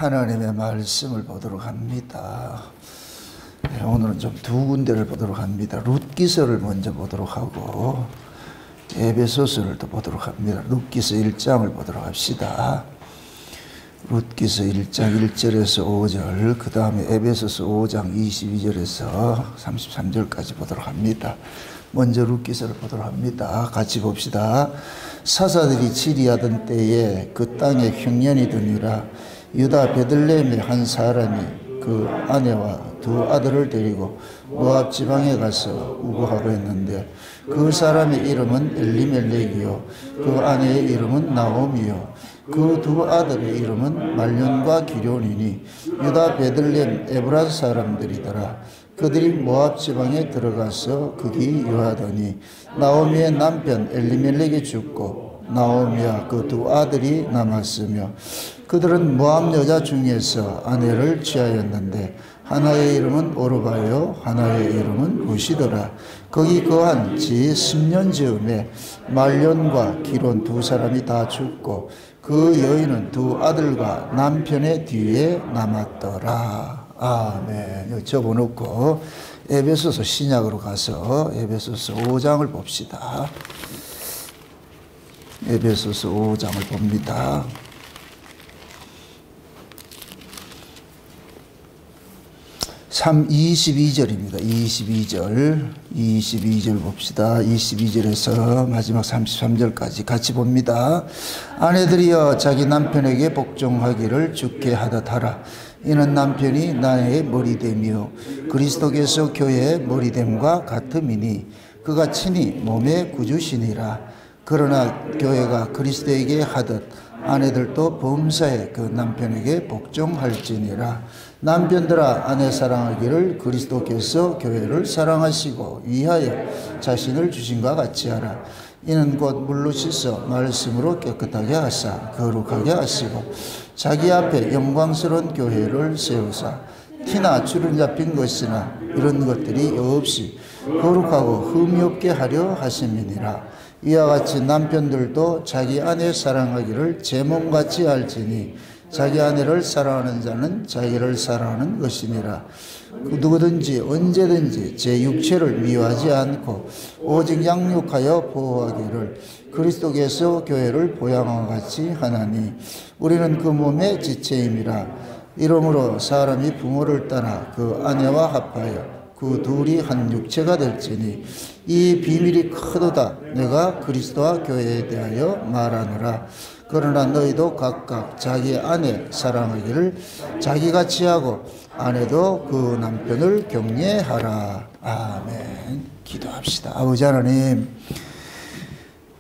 하나님의 말씀을 보도록 합니다. 오늘은 좀 두 군데를 보도록 합니다. 룻기서를 먼저 보도록 하고 에베소서를 또 보도록 합니다. 룻기서 1장을 보도록 합시다. 룻기서 1장 1절에서 5절, 그 다음에 에베소서 5장 22절에서 33절까지 보도록 합니다. 먼저 룻기서를 보도록 합니다. 같이 봅시다. 사사들이 치리하던 때에 그 땅에 흉년이 드니라. 유다 베들레헴의 한 사람이 그 아내와 두 아들을 데리고 모압 지방에 가서 우거하고 했는데 그 사람의 이름은 엘리멜렉이요 그 아내의 이름은 나오미요 그 두 아들의 이름은 말론과 기럯이니 유다 베들레헴 에브라 사람들이더라. 그들이 모압 지방에 들어가서 거기 유하더니 나오미의 남편 엘리멜렉이 죽고 나오미와 그 두 아들이 남았으며 그들은 모압 여자 중에서 아내를 취하였는데 하나의 이름은 오르바요 하나의 이름은 루시더라. 거기 거한 지 10년 즈음에 말론과 기럯 두 사람이 다 죽고 그 여인은 두 아들과 남편의 뒤에 남았더라. 아멘. 여기 접어놓고 에베소서 신약으로 가서 에베소서 5장을 봅시다. 에베소서 5장을 봅니다. 22절입니다. 22절 봅시다. 22절에서 마지막 33절까지 같이 봅니다. 아내들이여 자기 남편에게 복종하기를 주께 하듯 하라. 이는 남편이 나의 머리됨이요 그리스도께서 교회의 머리됨과 같음이니 그가 친히 몸의 구주시니라. 그러나 교회가 그리스도에게 하듯 아내들도 범사에 그 남편에게 복종할지니라. 남편들아 아내 사랑하기를 그리스도께서 교회를 사랑하시고 위하여 자신을 주신과 같이 하라. 이는 곧 물로 씻어 말씀으로 깨끗하게 하사 거룩하게 하시고 자기 앞에 영광스러운 교회를 세우사 티나 주름 잡힌 것이나 이런 것들이 없이 거룩하고 흠이 없게 하려 하심이니라. 이와 같이 남편들도 자기 아내 사랑하기를 제 몸같이 알지니 자기 아내를 사랑하는 자는 자기를 사랑하는 것이니라. 누구든지 언제든지 제 육체를 미워하지 않고 오직 양육하여 보호하기를 그리스도께서 교회를 보양함과 같이 하나니 우리는 그 몸의 지체임이라. 이러므로 사람이 부모를 떠나 그 아내와 합하여 그 둘이 한 육체가 될지니 이 비밀이 크도다. 내가 그리스도와 교회에 대하여 말하노라. 그러나 너희도 각각 자기 아내 사랑하기를 자기같이 하고 아내도 그 남편을 경외하라. 아멘. 기도합시다. 아버지 하나님,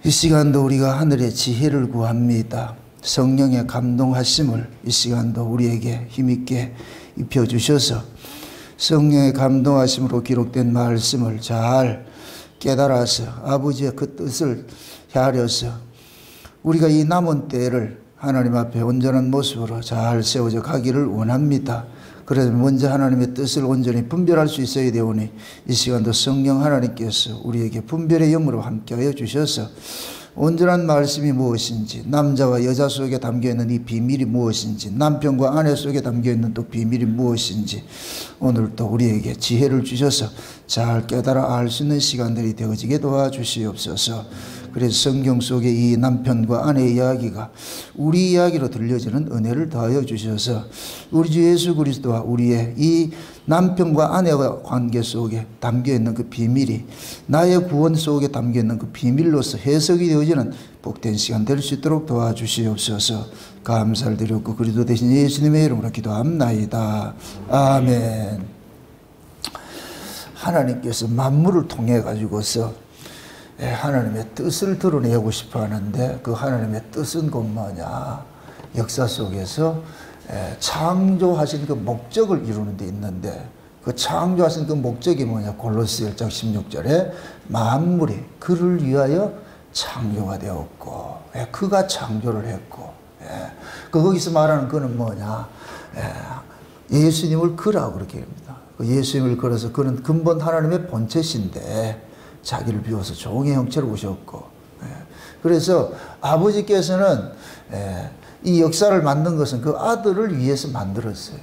이 시간도 우리가 하늘의 지혜를 구합니다. 성령의 감동하심을 이 시간도 우리에게 힘있게 입혀주셔서 성령의 감동하심으로 기록된 말씀을 잘 깨달아서 아버지의 그 뜻을 헤아려서 우리가 이 남은 때를 하나님 앞에 온전한 모습으로 잘 세워져 가기를 원합니다. 그래서 먼저 하나님의 뜻을 온전히 분별할 수 있어야 되오니 이 시간도 성령 하나님께서 우리에게 분별의 영으로 함께하여 주셔서 온전한 말씀이 무엇인지, 남자와 여자 속에 담겨있는 이 비밀이 무엇인지, 남편과 아내 속에 담겨있는 또 비밀이 무엇인지 오늘 또 우리에게 지혜를 주셔서 잘 깨달아 알 수 있는 시간들이 되어지게 도와주시옵소서. 그래서 성경 속에 이 남편과 아내의 이야기가 우리 이야기로 들려지는 은혜를 더하여 주셔서 우리 주 예수 그리스도와 우리의 이 남편과 아내와 관계 속에 담겨있는 그 비밀이 나의 구원 속에 담겨있는 그 비밀로서 해석이 되어지는 복된 시간 될 수 있도록 도와주시옵소서. 감사를 드렸고 그리스도 대신 예수님의 이름으로 기도합나이다. 아멘. 하나님께서 만물을 통해 가지고서 하나님의 뜻을 드러내고 싶어 하는데 그 하나님의 뜻은 곧 뭐냐? 역사 속에서 창조하신 그 목적을 이루는 데 있는데 그 창조하신 그 목적이 뭐냐? 골로새 1장 16절에 만물이 그를 위하여 창조가 되었고 그가 창조를 했고 거기서 말하는 그는 뭐냐? 예수님을 그라고 그렇게 합니다. 예수님을 걸어서 그는 근본 하나님의 본체신데 자기를 비워서 종의 형체로 오셨고 그래서 아버지께서는 이 역사를 만든 것은 그 아들을 위해서 만들었어요.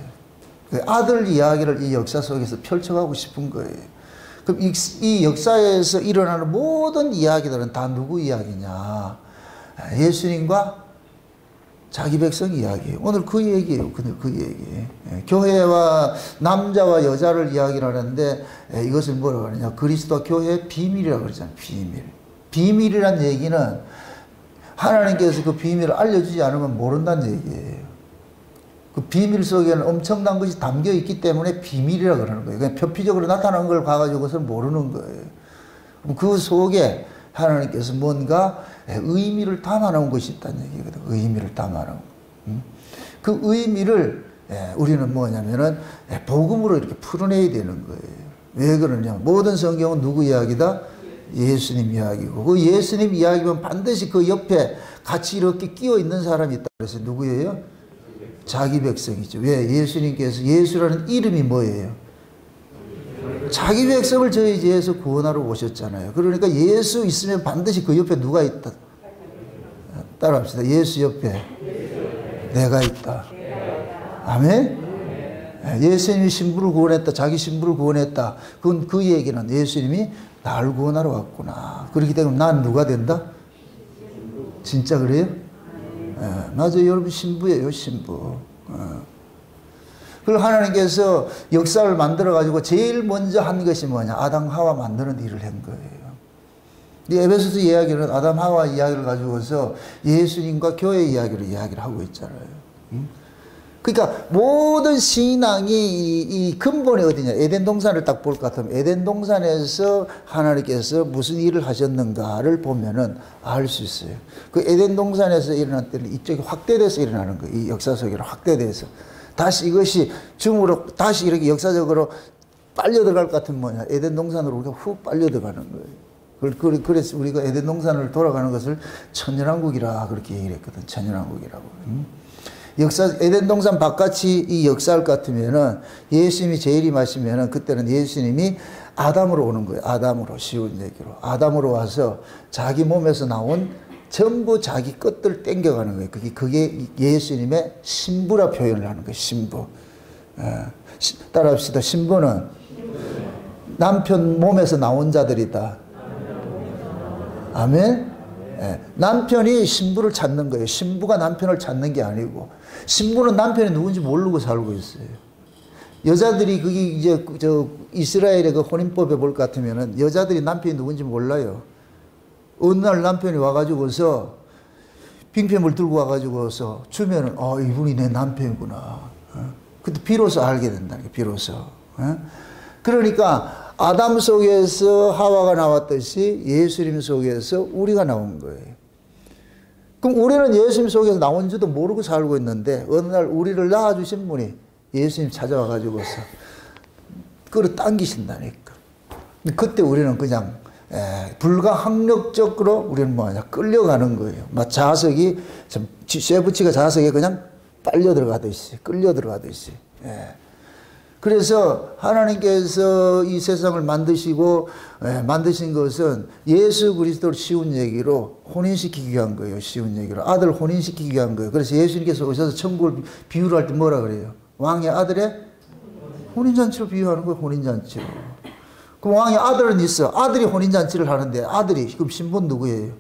그 아들 이야기를 이 역사 속에서 펼쳐가고 싶은 거예요. 그럼 이 역사에서 일어나는 모든 이야기들은 다 누구 이야기냐? 예수님과 자기 백성 이야기예요. 오늘 그 얘기예요. 그 얘기. 교회와 남자와 여자를 이야기를 하는데 이것을 뭐라고 하느냐? 그리스도 교회의 비밀이라고 그러잖아요. 비밀. 비밀이란 얘기는 하나님께서 그 비밀을 알려주지 않으면 모른다는 얘기예요. 그 비밀 속에는 엄청난 것이 담겨 있기 때문에 비밀이라고 그러는 거예요. 그냥 표피적으로 나타난 걸 봐가지고 그것을 모르는 거예요. 그 속에 하나님께서 뭔가 의미를 담아놓은 것이 있다는 얘기거든. 의미를 담아놓은. 그 의미를 우리는 뭐냐면은 복음으로 이렇게 풀어내야 되는 거예요. 왜 그러냐? 모든 성경은 누구 이야기다? 예수님 이야기고, 그 예수님 이야기면 반드시 그 옆에 같이 이렇게 끼어 있는 사람이 있다. 그래서 누구예요? 자기 백성이죠. 왜? 예수님께서 예수라는 이름이 뭐예요? 자기 백성을 저희 죄에서 구원하러 오셨잖아요. 그러니까 예수 있으면 반드시 그 옆에 누가 있다. 따라합시다. 예수 옆에 내가 있다. 아멘? 예수님이 신부를 구원했다. 자기 신부를 구원했다. 그건 그 얘기는 예수님이 나를 구원하러 왔구나. 그렇기 때문에 난 누가 된다? 진짜 그래요? 맞아요. 여러분 신부예요. 신부. 그리고 하나님께서 역사를 만들어가지고 제일 먼저 한 것이 뭐냐? 아담 하와 만드는 일을 한 거예요. 이 에베소서 이야기는 아담 하와 이야기를 가지고서 예수님과 교회 이야기를 하고 있잖아요. 그러니까 모든 신앙이 이 근본이 어디냐? 에덴 동산을 딱 볼 것 같으면 에덴 동산에서 하나님께서 무슨 일을 하셨는가를 보면은 알 수 있어요. 그 에덴 동산에서 일어난 때는 이쪽이 확대돼서 일어나는 거예요. 이 역사 속으로 확대돼서. 다시 이것이 줌으로 다시 이렇게 역사적으로 빨려 들어갈 것 같으면 뭐냐? 에덴 동산으로 우리가 훅 빨려 들어가는 거예요. 그래서 우리가 에덴 동산을 돌아가는 것을 천년왕국이라 그렇게 얘기를 했거든. 천년왕국이라고. 에덴 동산 바깥이 이 역사할 것 같으면은 예수님이 재림하시면은 그때는 예수님이 아담으로 오는 거예요. 아담으로, 쉬운 얘기로. 아담으로 와서 자기 몸에서 나온 전부 자기 것들 땡겨가는 거예요. 그게 예수님의 신부라 표현을 하는 거예요. 신부. 따라합시다. 신부는 남편 몸에서 나온 자들이다. 아멘? 남편이 신부를 찾는 거예요. 신부가 남편을 찾는 게 아니고, 신부는 남편이 누군지 모르고 살고 있어요. 여자들이 그게 이제 이스라엘의 그 혼인법에 볼 것 같으면은 여자들이 남편이 누군지 몰라요. 어느 날 남편이 와가지고서 빙패물 들고 와가지고서 주면은 이분이 내 남편이구나. 그때 비로소 알게 된다는 게 비로소. 그러니까 아담 속에서 하와가 나왔듯이 예수님 속에서 우리가 나온 거예요. 그럼 우리는 예수님 속에서 나온 줄도 모르고 살고 있는데 어느 날 우리를 낳아주신 분이 예수님 찾아와가지고서 끌어당기신다니까. 그때 우리는 그냥 불가항력적으로 우리는 뭐냐 끌려가는 거예요. 막 자석이 쇠붙이가 자석에 그냥 빨려 들어가듯이 끌려 들어가듯이. 그래서 하나님께서 이 세상을 만드신 것은 예수 그리스도를 쉬운 얘기로 혼인시키기 위한 거예요. 쉬운 얘기로 아들 혼인시키기 위한 거예요. 그래서 예수님께서 오셔서 천국을 비유를 할 때 뭐라 그래요? 왕의 아들의 혼인잔치로 비유하는 거예요. 혼인잔치로. 그럼 왕의 아들은 있어. 아들이 혼인잔치를 하는데 아들이 그럼 신부는 누구예요?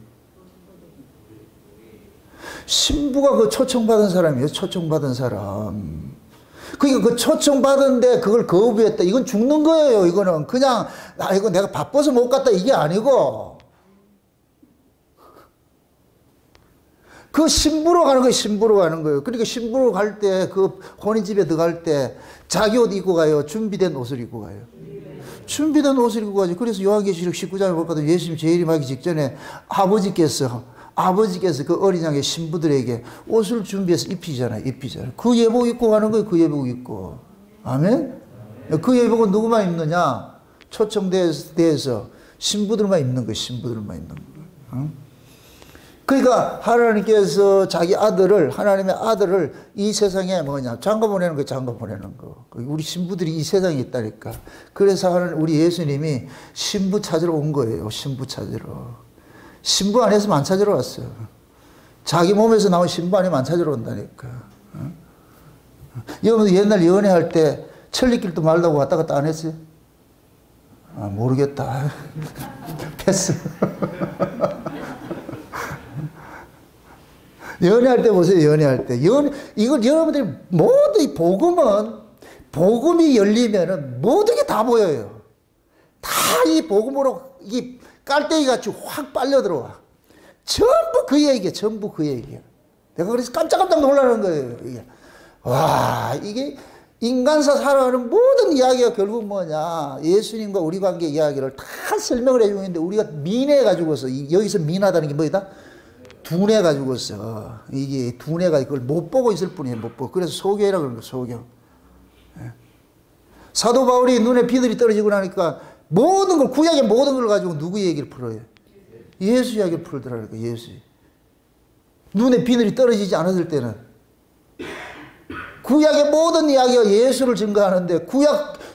신부가 그 초청받은 사람이에요. 초청받은 사람. 그러니까 그 초청받은데 그걸 거부했다. 이건 죽는 거예요. 이거는 그냥 이거 내가 바빠서 못 갔다 이게 아니고 그 신부로 가는 거예요. 신부로 가는 거예요. 그러니까 신부로 갈 때 그 혼인집에 들어갈 때 자기 옷 입고 가요. 준비된 옷을 입고 가요. 준비된 옷을 입고 가죠. 그래서 요한계시록 19장에 보거든 예수님 재림하기 직전에 아버지께서 그 어린 양의 신부들에게 옷을 준비해서 입히잖아요. 그 예복 입고 가는 거예요. 그 예복 입고. 아멘? 그 예복은 누구만 입느냐? 초청대에서 신부들만 입는 거예요. 신부들만 입는 거예요. 응? 그러니까 하나님께서 자기 아들을, 하나님의 아들을 이 세상에 뭐냐? 장가 보내는 거예요. 장가 보내는 거. 우리 신부들이 이 세상에 있다니까. 그래서 우리 예수님이 신부 찾으러 온 거예요. 신부 찾으러. 신부 안 했으면 안 찾으러 왔어요. 자기 몸에서 나온 신부아니면 안 찾으러 온다니까. 여러분 옛날 연애할 때 천리길도 말다고 왔다 갔다 안 했어요? 아, 모르겠다. 패스. 연애할 때 보세요, 연애할 때. 이걸 여러분들이 모두 이 복음이 열리면은 모든 게 다 보여요. 다 이 복음으로 이 깔때기 같이 확 빨려 들어와. 전부 그 얘기야, 전부 그 얘기야. 내가 그래서 깜짝깜짝 놀라는 거예요, 이게. 와, 이게 인간사 살아가는 모든 이야기가 결국 뭐냐. 예수님과 우리 관계 이야기를 다 설명을 해주는데 우리가 민해가지고서, 여기서 민하다는 게 뭐다? 둔해가지고서. 이게 둔해가 그걸 못 보고 있을 뿐이에요, 못 보고. 그래서 소경이라고 그러는 거예요, 소경. 사도 바울이 눈에 비늘이 떨어지고 나니까 모든 걸, 구약의 모든 걸 가지고 누구 얘기를 풀어요? 예수 이야기를 풀더라니까, 예수. 눈에 비늘이 떨어지지 않았을 때는. 구약의 모든 이야기가 예수를 증거하는데,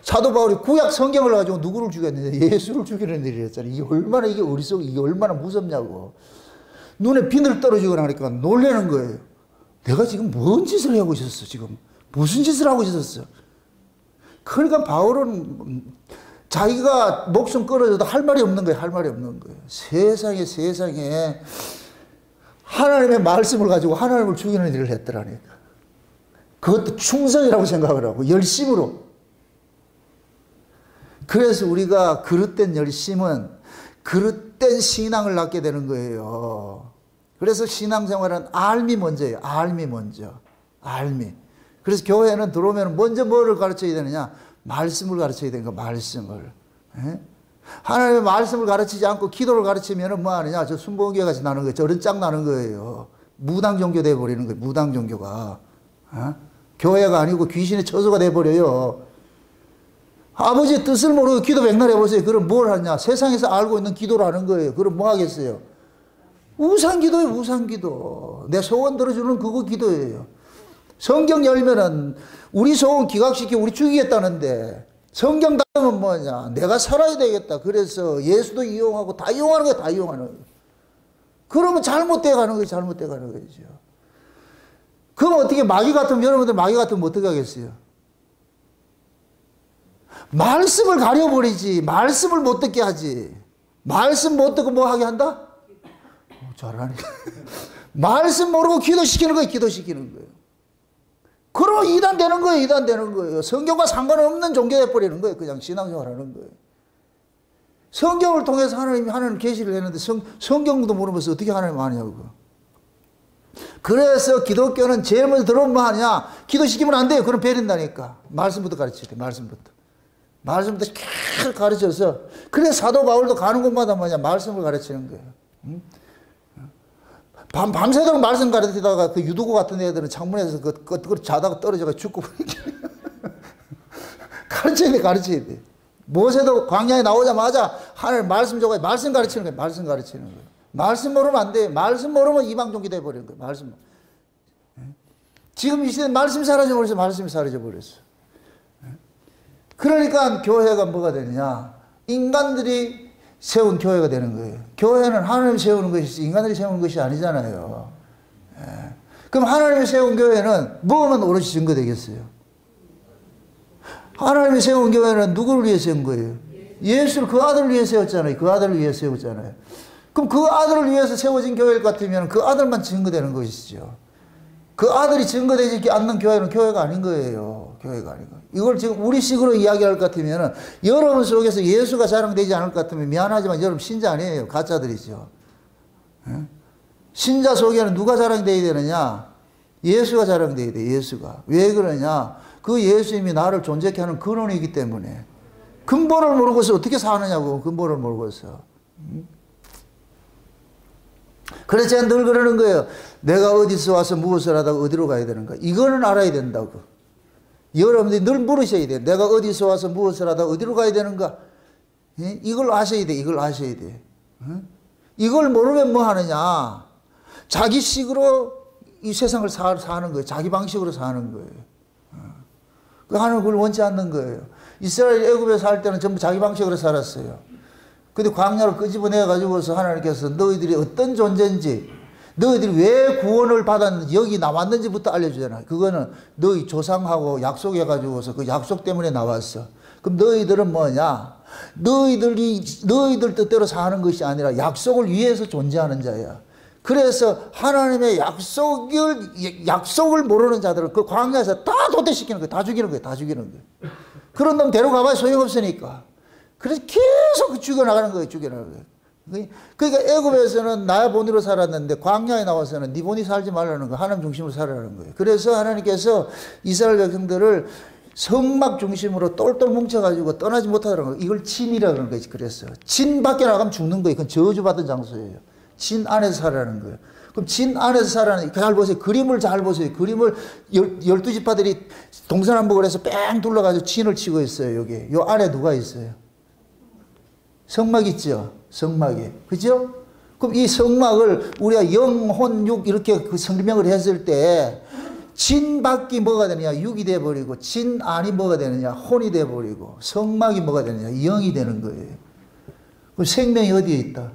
사도 바울이 구약 성경을 가지고 누구를 죽였는데? 예수를 죽이는 일이었잖아요. 이게 얼마나, 이게 어리석고, 이게 얼마나 무섭냐고. 눈에 비늘 떨어지고 나니까 놀라는 거예요. 내가 지금 뭔 짓을 하고 있었어, 지금. 무슨 짓을 하고 있었어. 그러니까 바울은 자기가 목숨 끊어져도 할 말이 없는 거예요. 할 말이 없는 거예요. 세상에 하나님의 말씀을 가지고 하나님을 죽이는 일을 했더라니까. 그것도 충성이라고 생각을 하고 열심으로. 그래서 우리가 그릇된 열심은 그릇된 신앙을 낳게 되는 거예요. 그래서 신앙생활은 알미 먼저예요. 알미 먼저. 알미. 그래서 교회는 들어오면 먼저 뭐를 가르쳐야 되느냐? 말씀을 가르쳐야 되는 거, 말씀을. 에? 하나님의 말씀을 가르치지 않고 기도를 가르치면 뭐 하느냐? 저 순복음교회 같이 나는 거예요. 저런 짱 나는 거예요. 무당종교 돼버리는 거예요. 무당종교가. 교회가 아니고 귀신의 처소가 돼버려요. 아버지의 뜻을 모르고 기도 백날 해보세요. 그럼 뭘 하냐? 세상에서 알고 있는 기도를 하는 거예요. 그럼 뭐 하겠어요? 우상기도예요, 우상기도. 내 소원 들어주는 그거 기도예요. 성경 열면은 우리 소원 기각시키고 우리 죽이겠다는데, 성경 닫으면 뭐냐? 내가 살아야 되겠다. 그래서 예수도 이용하고 다 이용하는 거야, 다 이용하는 거야. 그러면 잘못돼 가는 거예요, 잘못돼 가는 거죠. 그럼 어떻게, 마귀 같으면, 여러분들 마귀 같으면 어떻게 하겠어요? 말씀을 가려버리지. 말씀을 못 듣게 하지. 말씀 못 듣고 뭐 하게 한다? 잘하네. 말씀 모르고 기도시키는 거예요, 기도시키는 거예요. 그러면 이단 되는 거예요, 이단 되는 거예요. 성경과 상관없는 종교 돼버리는 거예요. 그냥 신앙생활 하는 거예요. 성경을 통해서 하나님이 하나님 계시를 했는데 성경도 모르면서 어떻게 하나님 아냐고. 그래서 기독교는 제일 먼저 들어오면 뭐 하냐? 기도시키면 안 돼요. 그럼 베린다니까. 말씀부터 가르쳐야 돼, 말씀부터. 말씀부터 계속 가르쳐서. 그래서 사도 바울도 가는 곳마다 뭐냐? 말씀을 가르치는 거예요. 응? 밤새도록 말씀 가르치다가 그 유도구 같은 애들은 창문에서 그걸 자다가 떨어져가 죽고. 가르쳐야 돼, 가르쳐야 돼. 모세도 광야에 나오자마자 하나님 말씀 줘가 말씀 가르치는 거예요, 말씀 가르치는 거예요. 말씀 모르면 안 돼. 말씀 모르면 이방종기 돼버리는 거예요, 말씀. 지금 이 시대에 말씀이 사라져버렸어, 말씀이 사라져버렸어. 그러니까 교회가 뭐가 되느냐? 인간들이 세운 교회가 되는 거예요. 교회는 하나님이 세우는 것이지 인간들이 세우는 것이 아니잖아요. 그럼 하나님이 세운 교회는 뭐만 오롯이 증거되겠어요? 하나님이 세운 교회는 누구를 위해 세운 거예요? 예수를, 그 아들을 위해 세웠잖아요. 그 아들을 위해 세웠잖아요. 그럼 그 아들을 위해서 세워진 교회 같으면 그 아들만 증거되는 것이죠. 그 아들이 증거되지 않는 교회는 교회가 아닌 거예요. 교회가 아닌 거예요. 이걸 지금 우리식으로 이야기할 것 같으면 여러분 속에서 예수가 자랑되지 않을 것 같으면 미안하지만 여러분 신자 아니에요. 가짜들이죠. 신자 속에는 누가 자랑되어야 되느냐? 예수가 자랑되어야 돼, 예수가. 왜 그러냐? 그 예수님이 나를 존재케 하는 근원이기 때문에. 근본을 모르고서 어떻게 사느냐고, 근본을 모르고서. 그래서 제가 늘 그러는 거예요. 내가 어디서 와서 무엇을 하다가 어디로 가야 되는가. 이거는 알아야 된다고. 여러분들이 늘 물으셔야 돼요. 내가 어디서 와서 무엇을 하다가 어디로 가야 되는가. 이걸 아셔야 돼. 이걸 아셔야 돼. 이걸 모르면 뭐 하느냐. 자기식으로 이 세상을 사는 거예요. 자기 방식으로 사는 거예요. 하나님은 그걸 원치 않는 거예요. 이스라엘 애굽에 살 때는 전부 자기 방식으로 살았어요. 근데 광야를 끄집어내 가지고서 하나님께서 너희들이 어떤 존재인지, 너희들이 왜 구원을 받았는지 여기 나왔는지부터 알려주잖아. 그거는 너희 조상하고 약속해가지고서 그 약속 때문에 나왔어. 그럼 너희들은 뭐냐? 너희들 뜻대로 사는 것이 아니라 약속을 위해서 존재하는 자야. 그래서 하나님의 약속을 모르는 자들은 그 광야에서 다 도태시키는 거야. 다 죽이는 거야. 다 죽이는 거야. 그런 놈 데려가봐야 소용없으니까. 그래서 계속 죽여나가는 거예요. 죽여나가는 거예요. 그러니까 애굽에서는 나 본위로 살았는데 광야에 나와서는 네 본위 살지 말라는 거예요. 하나님 중심으로 살아라는 거예요. 그래서 하나님께서 이스라엘 백성들을 성막 중심으로 똘똘 뭉쳐가지고 떠나지 못하더라는 거예요. 이걸 진이라고 하는 거지. 그래서 진 밖에 나가면 죽는 거예요. 그건 저주받은 장소예요. 진 안에서 살아라는 거예요. 그럼 진 안에서 살아라는, 잘 보세요. 그림을 잘 보세요. 그림을 12지파들이 동서남북을 해서 뺑 둘러가지고 진을 치고 있어요. 여기. 요 안에 누가 있어요? 성막 있죠? 성막이. 그죠? 그럼 이 성막을 우리가 영, 혼, 육 이렇게 그 성명을 했을 때 진 밖이 뭐가 되느냐? 육이 돼버리고 진 안이 뭐가 되느냐? 혼이 돼버리고 성막이 뭐가 되느냐? 영이 되는 거예요. 그럼 생명이 어디에 있다?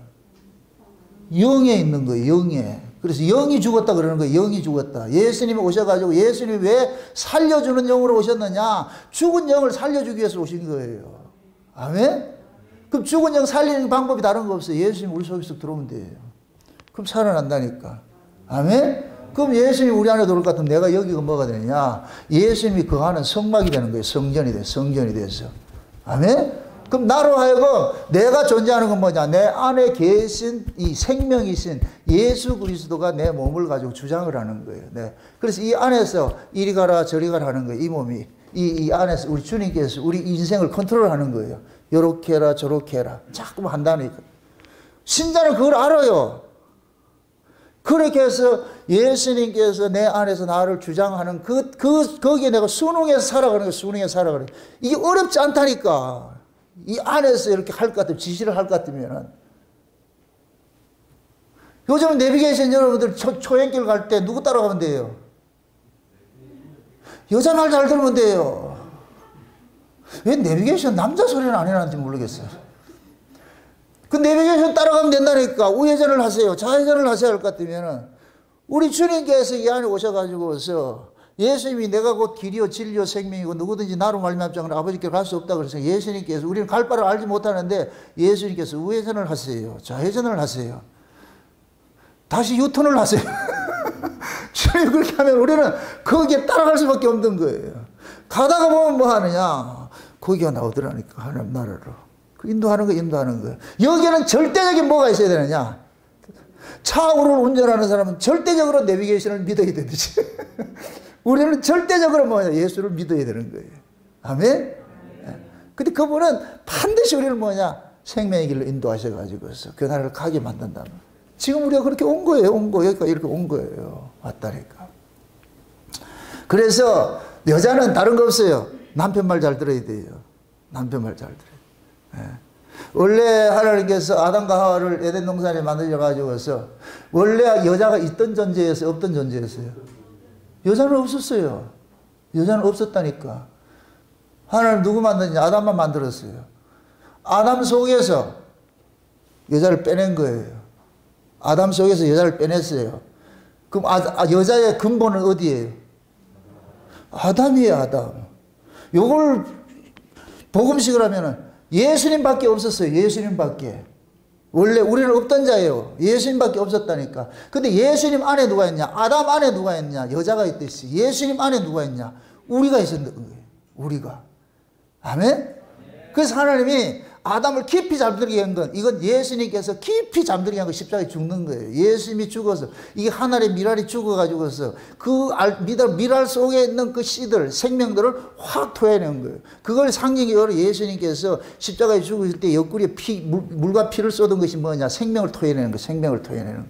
영에 있는 거예요. 영에. 그래서 영이 죽었다 그러는 거예요. 영이 죽었다. 예수님이 오셔가지고 예수님이 왜 살려주는 영으로 오셨느냐? 죽은 영을 살려주기 위해서 오신 거예요. 아멘? 그럼 죽은 영 살리는 방법이 다른 거 없어요. 예수님 우리 속에서 들어오면 돼요. 그럼 살아난다니까. 아멘? 그럼 예수님이 우리 안에 들어올 것 같으면 내가 여기가 뭐가 되느냐? 예수님이 그 안은 성막이 되는 거예요. 성전이 돼. 성전이 돼서. 아멘? 그럼 나로 하여금 내가 존재하는 건 뭐냐? 내 안에 계신 이 생명이신 예수 그리스도가 내 몸을 가지고 주장을 하는 거예요. 네. 그래서 이 안에서 이리 가라 저리 가라 하는 거예요. 이 몸이. 이 안에서 우리 주님께서 우리 인생을 컨트롤하는 거예요. 요렇게 해라 저렇게 해라. 자꾸만 한다니까. 신자는 그걸 알아요. 그렇게 해서 예수님께서 내 안에서 나를 주장하는 거기에 내가 순응해서 살아가는 거예요. 순응해서 살아가는 거예요. 이게 어렵지 않다니까. 이 안에서 이렇게 할 것 같으면, 지시를 할 것 같으면은. 요즘 내비게이션 여러분들 초행길 갈 때 누구 따라가면 돼요? 여자 말 잘 들으면 돼요. 왜 내비게이션 남자 소리는 안 해놨는지 모르겠어요. 그 내비게이션 따라가면 된다니까. 우회전을 하세요. 좌회전을 하셔야 할 것 같으면은. 우리 주님께서 이 안에 오셔가지고서 예수님이 내가 곧 길이요 진리요 생명이고 누구든지 나로 말미암지 않으면 아버지께 갈 수 없다 그래서 예수님께서 우리는 갈 바를 알지 못하는데 예수님께서 우회전을 하세요. 좌회전을 하세요. 다시 유턴을 하세요. 주님 그렇게 하면 우리는 거기에 따라갈 수밖에 없는 거예요. 가다가 보면 뭐 하느냐? 거기가 나오더라니까 하나님 나라로. 그 인도하는 거예요. 여기는 절대적인 뭐가 있어야 되느냐? 차를 운전하는 사람은 절대적으로 내비게이션을 믿어야 되듯이 우리는 절대적으로 뭐냐? 예수를 믿어야 되는 거예요. 아멘? 근데 그분은 반드시 우리를 뭐냐? 생명의 길로 인도하셔가지고서 그 나라를 가게 만든다. 지금 우리가 그렇게 온 거예요. 여기까지 이렇게 온 거예요. 왔다니까. 그래서 여자는 다른 거 없어요. 남편 말 잘 들어야 돼요. 남편 말 잘 들어요. 예. 원래 하나님께서 아담과 하와를 에덴 동산에 만드셔가지고서 원래 여자가 있던 존재였어요? 없던 존재였어요? 여자는 없었어요. 여자는 없었다니까. 하나님 누구 만드냐? 아담만 만들었어요. 아담 속에서 여자를 빼낸 거예요. 아담 속에서 여자를 빼냈어요. 그럼 여자의 근본은 어디예요? 아담이에요, 아담. 요걸 복음식을 하면은 예수님밖에 없었어요. 예수님밖에. 원래 우리는 없던 자예요. 예수님밖에 없었다니까. 근데 예수님 안에 누가 있냐? 아담 안에 누가 있냐? 여자가 있듯이. 예수님 안에 누가 있냐? 우리가 있었는 거예요. 우리가. 아멘? 그래서 하나님이 아담을 깊이 잠들게 한 건 이건 예수님께서 깊이 잠들게 한 거 십자가에 죽는 거예요. 예수님이 죽어서 이게 하늘의 미랄이 죽어가지고서 그 미랄 속에 있는 그 씨들 생명들을 확 토해낸 거예요. 그걸 상징적으로 예수님께서 십자가에 죽으실 때 옆구리에 물과 피를 쏟은 것이 뭐냐? 생명을 토해내는 거. 생명을 토해내는 거.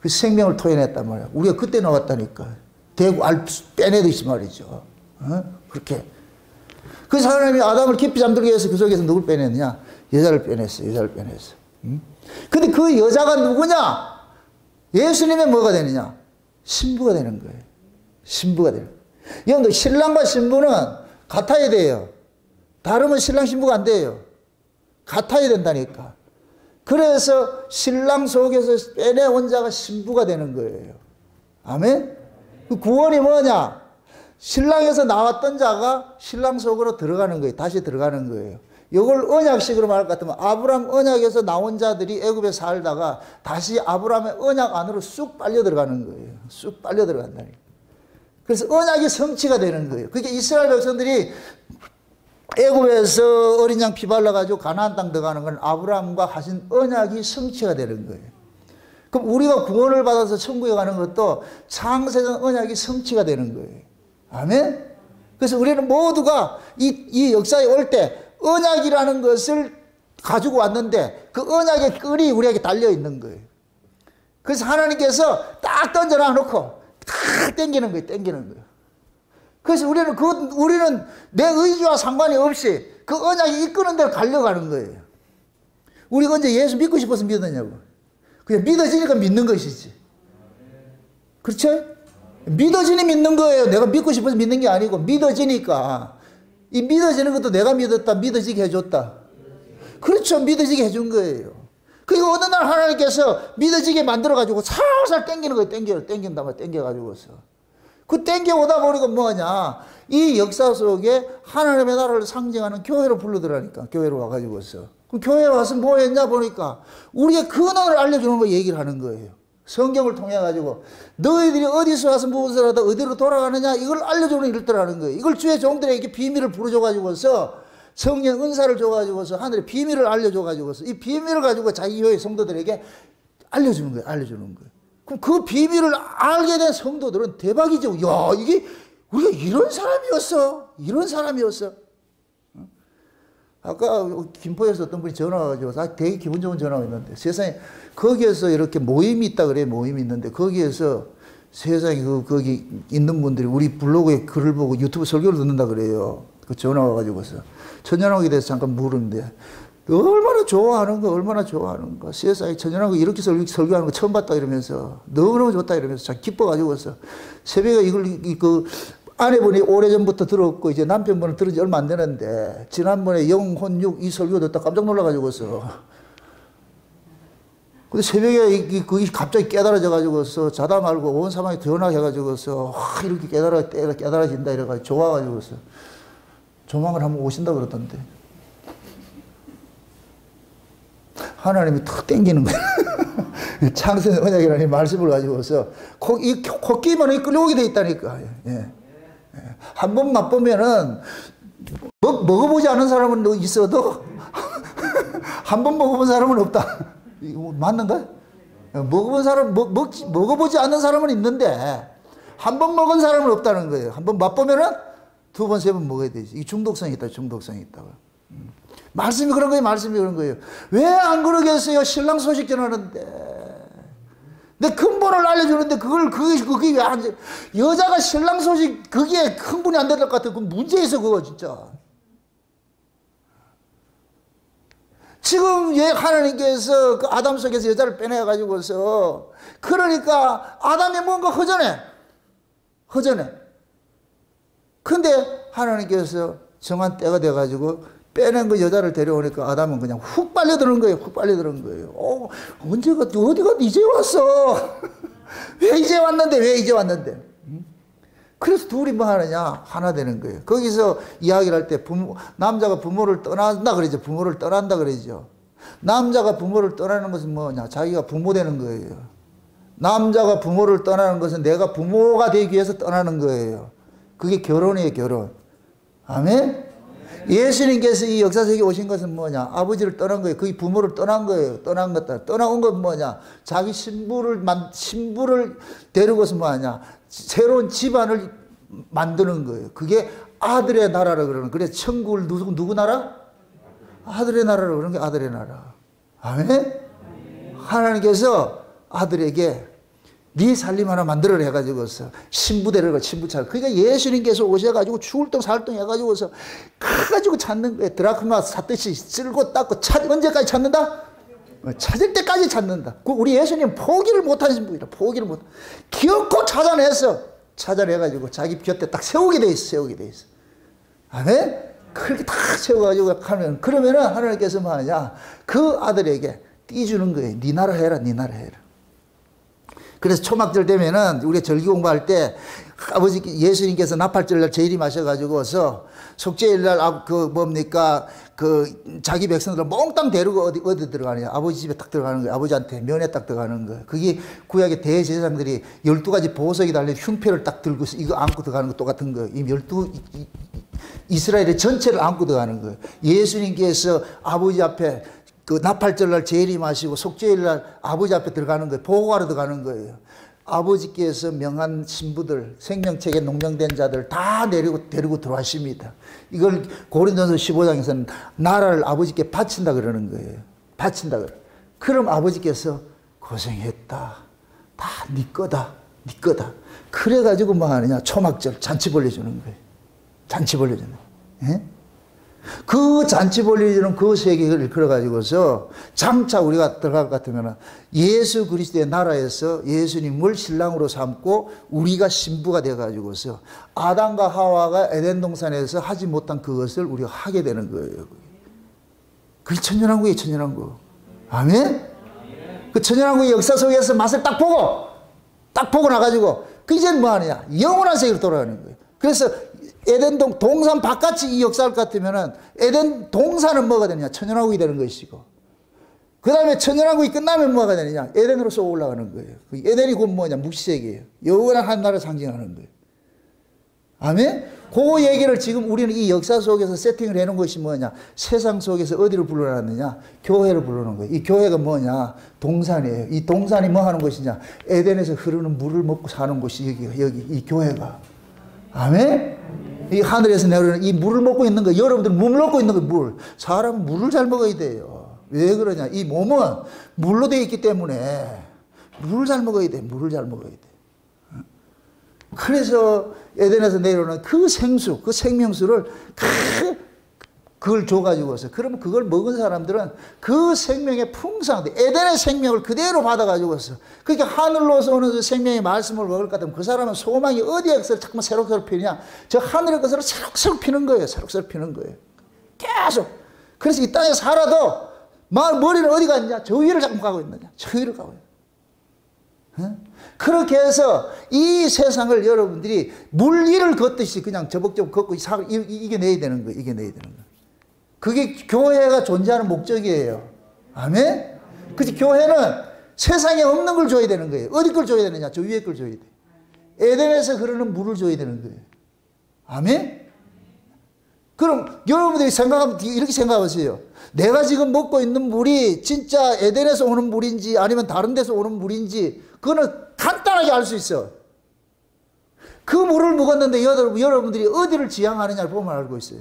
그 생명을 토해냈단 말이야. 우리가 그때 나왔다니까. 대고 알 빼내듯이 말이죠. 그렇게. 그래서 하나님이 아담을 깊이 잠들게 해서 그 속에서 누굴 빼냈냐? 여자를 빼냈어요. 여자를 빼냈어요. 근데 그 여자가 누구냐? 예수님의 뭐가 되느냐? 신부가 되는 거예요. 신부가 되는 거예요. 여러분들 신랑과 신부는 같아야 돼요. 다르면 신랑 신부가 안 돼요. 같아야 된다니까. 그래서 신랑 속에서 빼내온 자가 신부가 되는 거예요. 아멘? 그 구원이 뭐냐? 신랑에서 나왔던 자가 신랑 속으로 들어가는 거예요. 다시 들어가는 거예요. 이걸 언약식으로 말할 것 같으면 아브라함 언약에서 나온 자들이 애굽에 살다가 다시 아브라함의 언약 안으로 쑥 빨려 들어가는 거예요. 쑥 빨려 들어간다니까. 그래서 언약이 성취가 되는 거예요. 그게 이스라엘 백성들이 애굽에서 어린 양 피 발라가지고 가나안 땅 들어가는 건 아브라함과 하신 언약이 성취가 되는 거예요. 그럼 우리가 구원을 받아서 천국에 가는 것도 창세전 언약이 성취가 되는 거예요. 아멘? 그래서 우리는 모두가 이 역사에 올 때 언약이라는 것을 가지고 왔는데 그 언약의 끈이 우리에게 달려 있는 거예요. 그래서 하나님께서 딱 던져놔 놓고 탁 당기는 거예요. 당기는 거예요. 그래서 우리는 내 의지와 상관이 없이 그 언약이 이끄는 대로 가려가는 거예요. 우리가 언제 예수 믿고 싶어서 믿었냐고. 그냥 믿어지니까 믿는 것이지. 그렇죠? 믿어지니 믿는 거예요. 내가 믿고 싶어서 믿는 게 아니고 믿어지니까. 이 믿어지는 것도 내가 믿었다, 믿어지게 해줬다. 그렇죠. 믿어지게 해준 거예요. 그리고 어느 날 하나님께서 믿어지게 만들어가지고 살살 땡기는 거예요. 땡긴다 말 땡겨가지고서. 그 땡겨오다 보니까 뭐냐. 이 역사 속에 하나님의 나라를 상징하는 교회로 불러들어가니까. 교회로 와가지고서. 그럼 교회에 와서 뭐 했냐 보니까 우리의 근원을 알려주는 거 얘기를 하는 거예요. 성경을 통해 가지고 너희들이 어디서 와서 무엇을 하다 어디로 돌아가느냐 이걸 알려주는 일들하는 거예요. 이걸 주의 종들에게 비밀을 부르줘 가지고서 성령 은사를 줘 가지고서 하늘의 비밀을 알려줘 가지고서 이 비밀을 가지고 자기 교회 성도들에게 알려주는 거예요. 알려주는 거예요. 그럼 그 비밀을 알게 된 성도들은 대박이죠. 야, 이게 우리가 이런 사람이었어. 이런 사람이었어. 아까 김포에서 어떤 분이 전화 와가지고 되게 기분 좋은 전화가 있는데 세상에 거기에서 이렇게 모임이 있다 그래요. 모임이 있는데 거기에서 세상에 거기 있는 분들이 우리 블로그에 글을 보고 유튜브 설교를 듣는다 그래요. 그 전화 와가지고서 천연왕국에 대해서 잠깐 물었는데 얼마나 좋아하는가 얼마나 좋아하는가 세상에 천연왕국 이렇게 설교하는 거 처음 봤다 이러면서 너무너무 좋다 이러면서 참 기뻐가지고서 새벽에 이걸 아내분이 오래전부터 들었고 이제 남편분은 들은 지 얼마 안 되는데 지난번에 영혼육 이 설교 듣다 깜짝 놀라가지고서 근데 새벽에 그게 갑자기 깨달아져가지고서 자다 말고 온 사방에 전화해가지고서 이렇게 깨달아진다 이래가지고 좋아가지고서 조만간 한번 오신다 그러던데 하나님이 탁 땡기는 거야. 창세 언약이라는 말씀을 가지고서 코끼리만 끌려오게 돼 있다니까. 예. 한 번 맛보면은 먹어보지 않은 사람은 있어도 한 번 먹어본 사람은 없다. 이거 맞는가? 먹어본 사람 먹어보지 않는 사람은 있는데 한 번 먹은 사람은 없다는 거예요. 한 번 맛보면은 두 번, 세 번 먹어야 되지. 이 중독성이 있다. 중독성이 있다고. 말씀이 그런 거예요. 말씀이 그런 거예요. 왜 안 그러겠어요? 신랑 소식 전하는데. 내 근본을 알려주는데 그게 왜 안 돼? 여자가 신랑 소식 그게 흥분이 안 될 것 같아. 그 문제 있어 그거 진짜. 지금 하나님께서 그 아담 속에서 여자를 빼내가지고서 그러니까 아담이 뭔가 허전해. 근데 하나님께서 정한 때가 돼가지고 빼낸 그 여자를 데려오니까 아담은 그냥 훅 빨려드는 거예요. 훅 빨려드는 거예요. 언제가 어디가 이제 왔어? 왜 이제 왔는데? 그래서 둘이 뭐 하느냐? 하나 되는 거예요. 거기서 이야기를 할 때 남자가 부모를 떠난다 그러죠. 부모를 떠난다 그러죠. 남자가 부모를 떠나는 것은 뭐냐? 자기가 부모 되는 거예요. 남자가 부모를 떠나는 것은 내가 부모가 되기 위해서 떠나는 거예요. 그게 결혼이에요, 결혼. 아멘? 예수님께서 이 역사 속에 오신 것은 뭐냐? 아버지를 떠난 거예요. 그게 부모를 떠난 거예요. 떠나온 건 뭐냐? 자기 신부를 데리고서 뭐하냐? 새로운 집안을 만드는 거예요. 그게 아들의 나라라 그러는. 그래서 천국을 누구 나라? 아들의 나라라 그러는 게 아들의 나라. 아멘? 하나님께서 아들에게 네 살림 하나 만들어라 해가지고서 신부대를 신부차를. 그러니까 예수님께서 오셔가지고 죽을 똥 살 똥 해가지고서 가가지고 찾는 거예요. 드라크마 샀듯이 쓸고 닦고 언제까지 찾는다? 찾을 때까지 찾는다. 우리 예수님 포기를 못하는 신부이라. 포기를 못. 기어코 찾아내가지고 자기 곁에 딱 세우게 돼 있어. 아멘? 그렇게 딱 세워가지고 하면 그러면은 하나님께서 뭐하냐? 그 아들에게 띄주는 거예요. 네 나라 해라, 네 나라 해라. 그래서 초막절 되면은 우리가 절기 공부할 때 아버지 예수님께서 나팔절날 재림하셔가지고서 속죄일날 자기 백성들을 몽땅 데리고 어디 들어가느냐. 아버지 집에 딱 들어가는 거예요. 아버지한테 면회 딱 들어가는 거예요. 그게 구약의 대제사장들이 12가지 보석이 달린 흉패를 딱 들고 이거 안고 들어가는 거 똑같은 거예요. 이 이스라엘의 전체를 안고 들어가는 거예요. 예수님께서 아버지 앞에 그 나팔절날 재림하시고 속죄일날 아버지 앞에 들어가는 거예요. 보고하러 들어가는 거예요. 아버지께서 명한 신부들, 생명책에 농명된 자들 다 데리고 들어가십니다. 이걸 고린도전서 15장에서는 나라를 아버지께 바친다 그러는 거예요. 바친다 그래. 그럼 아버지께서 고생했다. 다 네 거다. 네 거다. 그래가지고 뭐 하느냐. 초막절 잔치 벌려주는 거예요. 잔치 벌려주는 거예요. 예? 그 잔치 벌려주는 그 세계를 걸어가지고서 장차 우리가 들어갈 것 같으면 예수 그리스도의 나라에서 예수님을 신랑으로 삼고 우리가 신부가 되어가지고서 아담과 하와가 에덴 동산에서 하지 못한 그것을 우리가 하게 되는 거예요. 그게 천년왕국이에요, 천년왕국. 아멘? 그 천년왕국의 역사 속에서 맛을 딱 보고 나가지고 그 이제 뭐 하느냐. 영원한 세계로 돌아가는 거예요. 그래서 에덴 동산 바깥이 이 역사를 같으면은 에덴 동산은 뭐가 되느냐? 천년왕국이 되는 것이고. 그 다음에 천년왕국이 끝나면 뭐가 되느냐? 에덴으로 쏘고 올라가는 거예요. 에덴이 곧 뭐냐? 묵시세계예요. 영원한 한 나라를 상징하는 거예요. 아멘? 그 얘기를 지금 우리는 이 역사 속에서 세팅을 해놓은 것이 뭐냐? 세상 속에서 어디를 불러놨느냐? 교회를 불러놓은 거예요. 이 교회가 뭐냐? 동산이에요. 이 동산이 뭐 하는 것이냐? 에덴에서 흐르는 물을 먹고 사는 곳이 여기 이 교회가. 아멘? 이 하늘에서 내려오는 이 물을 먹고 있는 거, 여러분들 물 먹고 있는 거, 물. 사람은 물을 잘 먹어야 돼요. 왜 그러냐? 이 몸은 물로 되어 있기 때문에 물을 잘 먹어야 돼. 물을 잘 먹어야 돼. 그래서 에덴에서 내려오는 그 생수, 그 생명수를 그걸 줘가지고서 그러면 그걸 먹은 사람들은 그 생명의 풍성한 에덴의 생명을 그대로 받아가지고서 그러니까 하늘로서 오는 그 생명의 말씀을 먹을 것 같으면 그 사람은 소망이 어디에서 자꾸 새록새록 피느냐? 저 하늘의 것으로 새록새록 피는 거예요. 새록새록 피는 거예요. 계속. 그래서 이 땅에 살아도 머리는 어디 갔냐? 저 위를 자꾸 가고 있느냐? 저 위를 가고 있느냐? 그렇게 해서 이 세상을 여러분들이 물 위를 걷듯이 그냥 저벅저벅 걷고 이겨내야 되는 거예요. 이겨내야 되는 거예요. 그게 교회가 존재하는 목적이에요. 아멘? 그치, 교회는 세상에 없는 걸 줘야 되는 거예요. 어디 걸 줘야 되느냐? 저 위에 걸 줘야 돼. 에덴에서 흐르는 물을 줘야 되는 거예요. 아멘? 그럼 여러분들이 이렇게 생각하세요. 내가 지금 먹고 있는 물이 진짜 에덴에서 오는 물인지 아니면 다른 데서 오는 물인지 그거는 간단하게 알 수 있어. 그 물을 먹었는데 여러분들이 어디를 지향하느냐를 보면 알고 있어요.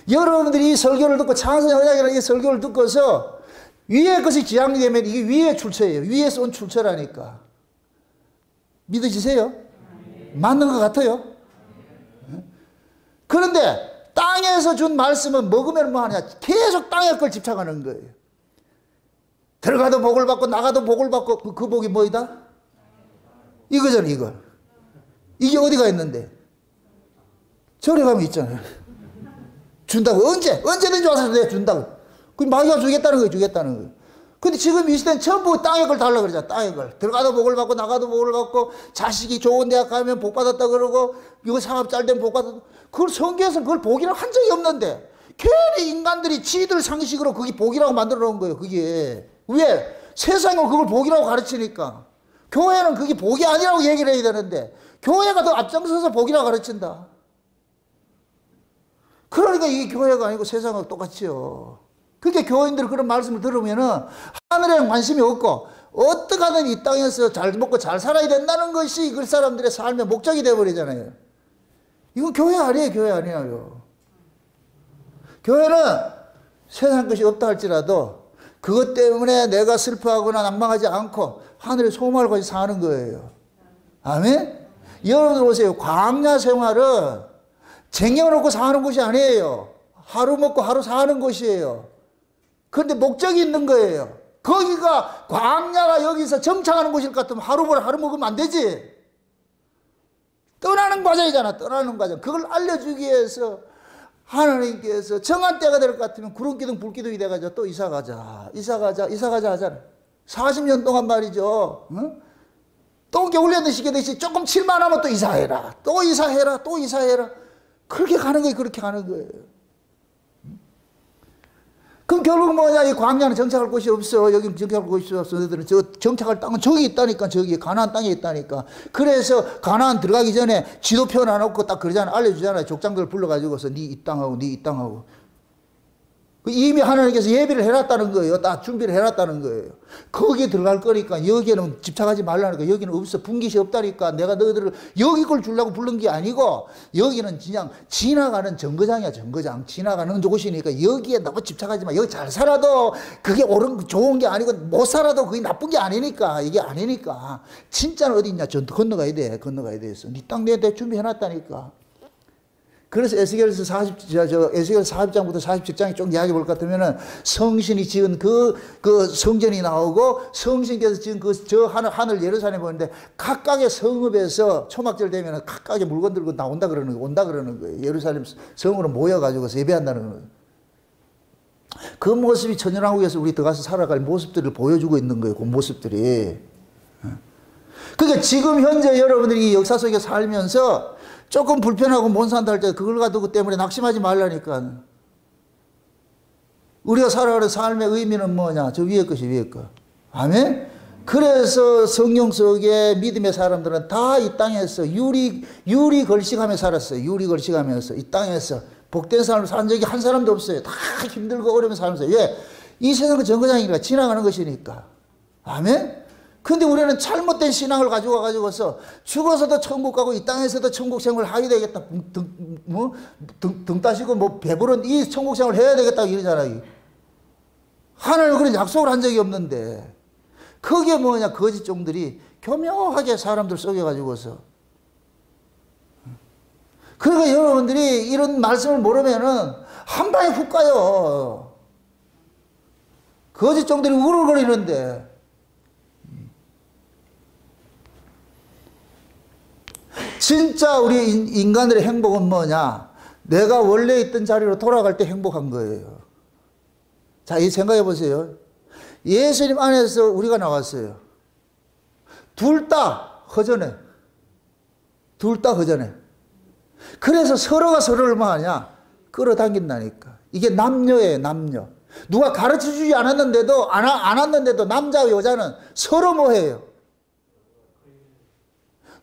여러분들이 이 설교를 듣고 창세언약이라는 이 설교를 듣고서 위에 것이 지향이 되면 이게 위의 출처예요. 위에서 온 출처라니까. 믿으시세요? 맞는 것 같아요? 그런데 땅에서 준 말씀은 먹으면 뭐 하냐? 계속 땅의 걸 집착하는 거예요. 들어가도 복을 받고 나가도 복을 받고 그 복이 뭐이다? 이거잖아, 이거. 이게 어디가 있는데? 절에 가면 있잖아요. 준다고. 언제든지 와서 내가 준다고. 그 마귀가 주겠다는 거예요, 주겠다는 거예요. 근데 지금 이 시대는 전부 땅의 걸 달라고 그러잖아, 땅의 걸. 들어가도 복을 받고 나가도 복을 받고 자식이 좋은 대학 가면 복 받았다 그러고 이거 사업 잘 되면 복 받았다. 그걸 성경에서는 그걸 복이라고 한 적이 없는데 괜히 인간들이 지들 상식으로 그게 복이라고 만들어 놓은 거예요, 그게. 왜? 세상은 그걸 복이라고 가르치니까. 교회는 그게 복이 아니라고 얘기를 해야 되는데 교회가 더 앞장서서 복이라고 가르친다. 그러니까 이게 교회가 아니고 세상하고 똑같지요. 그러니까 교인들이 그런 말씀을 들으면은 하늘에 관심이 없고 어떻게 하든 이 땅에서 잘 먹고 잘 살아야 된다는 것이 그 사람들의 삶의 목적이 되어버리잖아요. 이건 교회 아니에요, 교회 아니에요. 교회는 세상 것이 없다 할지라도 그것 때문에 내가 슬퍼하거나 낭망하지 않고 하늘의 소망을 가지고 사는 거예요. 아멘? 여러분들 보세요. 광야 생활은 쟁여놓고 사는 것이 아니에요. 하루 먹고 하루 사는 것이에요. 그런데 목적이 있는 거예요. 거기가 광야가 여기서 정착하는 곳일 것 같으면 하루 먹으면 안 되지. 떠나는 과정이잖아. 떠나는 과정. 그걸 알려주기 위해서 하나님께서 정한 때가 될 것 같으면 구름기둥 불기둥이 돼가지고 또 이사가자 하잖아. 40년 동안 말이죠. 응? 또 겨울연대 시켜듯이 조금 칠만하면 또 이사해라. 또 이사해라. 그렇게 가는 거예요. 그렇게 가는 거예요. 그럼 결국 뭐냐? 이 광야는 정착할 곳이 없어. 여기는 정착할 곳이 없어. 너희들은 저 정착할 땅은 저기 있다니까. 저기 가나안 땅에 있다니까. 그래서 가나안 들어가기 전에 지도 펴놔놓고 딱 그러잖아. 알려주잖아요. 족장들 불러가지고서 네 이 땅하고. 이미 하나님께서 예비를 해놨다는 거예요. 다 준비를 해놨다는 거예요. 거기에 들어갈 거니까 여기에는 집착하지 말라니까. 여기는 없어. 분깃이 없다니까. 내가 너희들을 여기 걸 주려고 부른 게 아니고 여기는 그냥 지나가는 정거장이야. 정거장. 지나가는 곳이니까 여기에 너무 집착하지 마. 여기 잘 살아도 그게 좋은 게 아니고 못 살아도 그게 나쁜 게 아니니까. 이게 아니니까. 진짜는 어디 있냐. 저 건너가야 돼. 네 땅 내한테 준비해놨다니까. 그래서 에스겔서 40장부터 47장에 좀 이야기 볼 것 같으면은 성신이 지은 그 성전이 나오고 성신께서 지은 저 하늘 예루살렘 보는데 각각의 성읍에서 초막절 되면은 각각의 물건 들고 온다 그러는 거예요. 예루살렘 성으로 모여가지고서 예배한다는 거예요. 그 모습이 천연왕국에서 우리 들어가서 살아갈 모습들을 보여주고 있는 거예요. 그 모습들이. 그러니까 지금 현재 여러분들이 이 역사 속에 살면서 조금 불편하고 못 산다 할 때 그걸 가지고 때문에 낙심하지 말라니까. 우리가 살아가는 삶의 의미는 뭐냐? 저 위에 것이 위에 것. 아멘? 그래서 성경 속에 믿음의 사람들은 다 이 땅에서 유리 걸식하며 살았어요. 유리 걸식하면서 이 땅에서 복된 삶을 산 적이 한 사람도 없어요. 다 힘들고 어려우면서 살면서. 왜? 이 세상은 정거장이니까 지나가는 것이니까. 아멘? 근데 우리는 잘못된 신앙을 가지고 와가지고서 죽어서도 천국 가고 이 땅에서도 천국 생활을 하게 되겠다. 등 따시고 뭐 배부른 이 천국 생활을 해야 되겠다 이러잖아요. 하나님은 그런 약속을 한 적이 없는데 그게 뭐냐? 거짓 종들이 교묘하게 사람들 속여가지고서. 그러니까 여러분들이 이런 말씀을 모르면은 한 방에 훅 가요. 거짓 종들이 우르르거리는데. 진짜 우리 인간들의 행복은 뭐냐? 내가 원래 있던 자리로 돌아갈 때 행복한 거예요. 자, 이 생각해 보세요. 예수님 안에서 우리가 나왔어요. 둘 다 허전해. 그래서 서로가 서로를 뭐 하냐? 끌어당긴다니까. 이게 남녀예요, 남녀. 누가 가르쳐 주지 않았는데도, 안 왔는데도 남자와 여자는 서로 뭐 해요?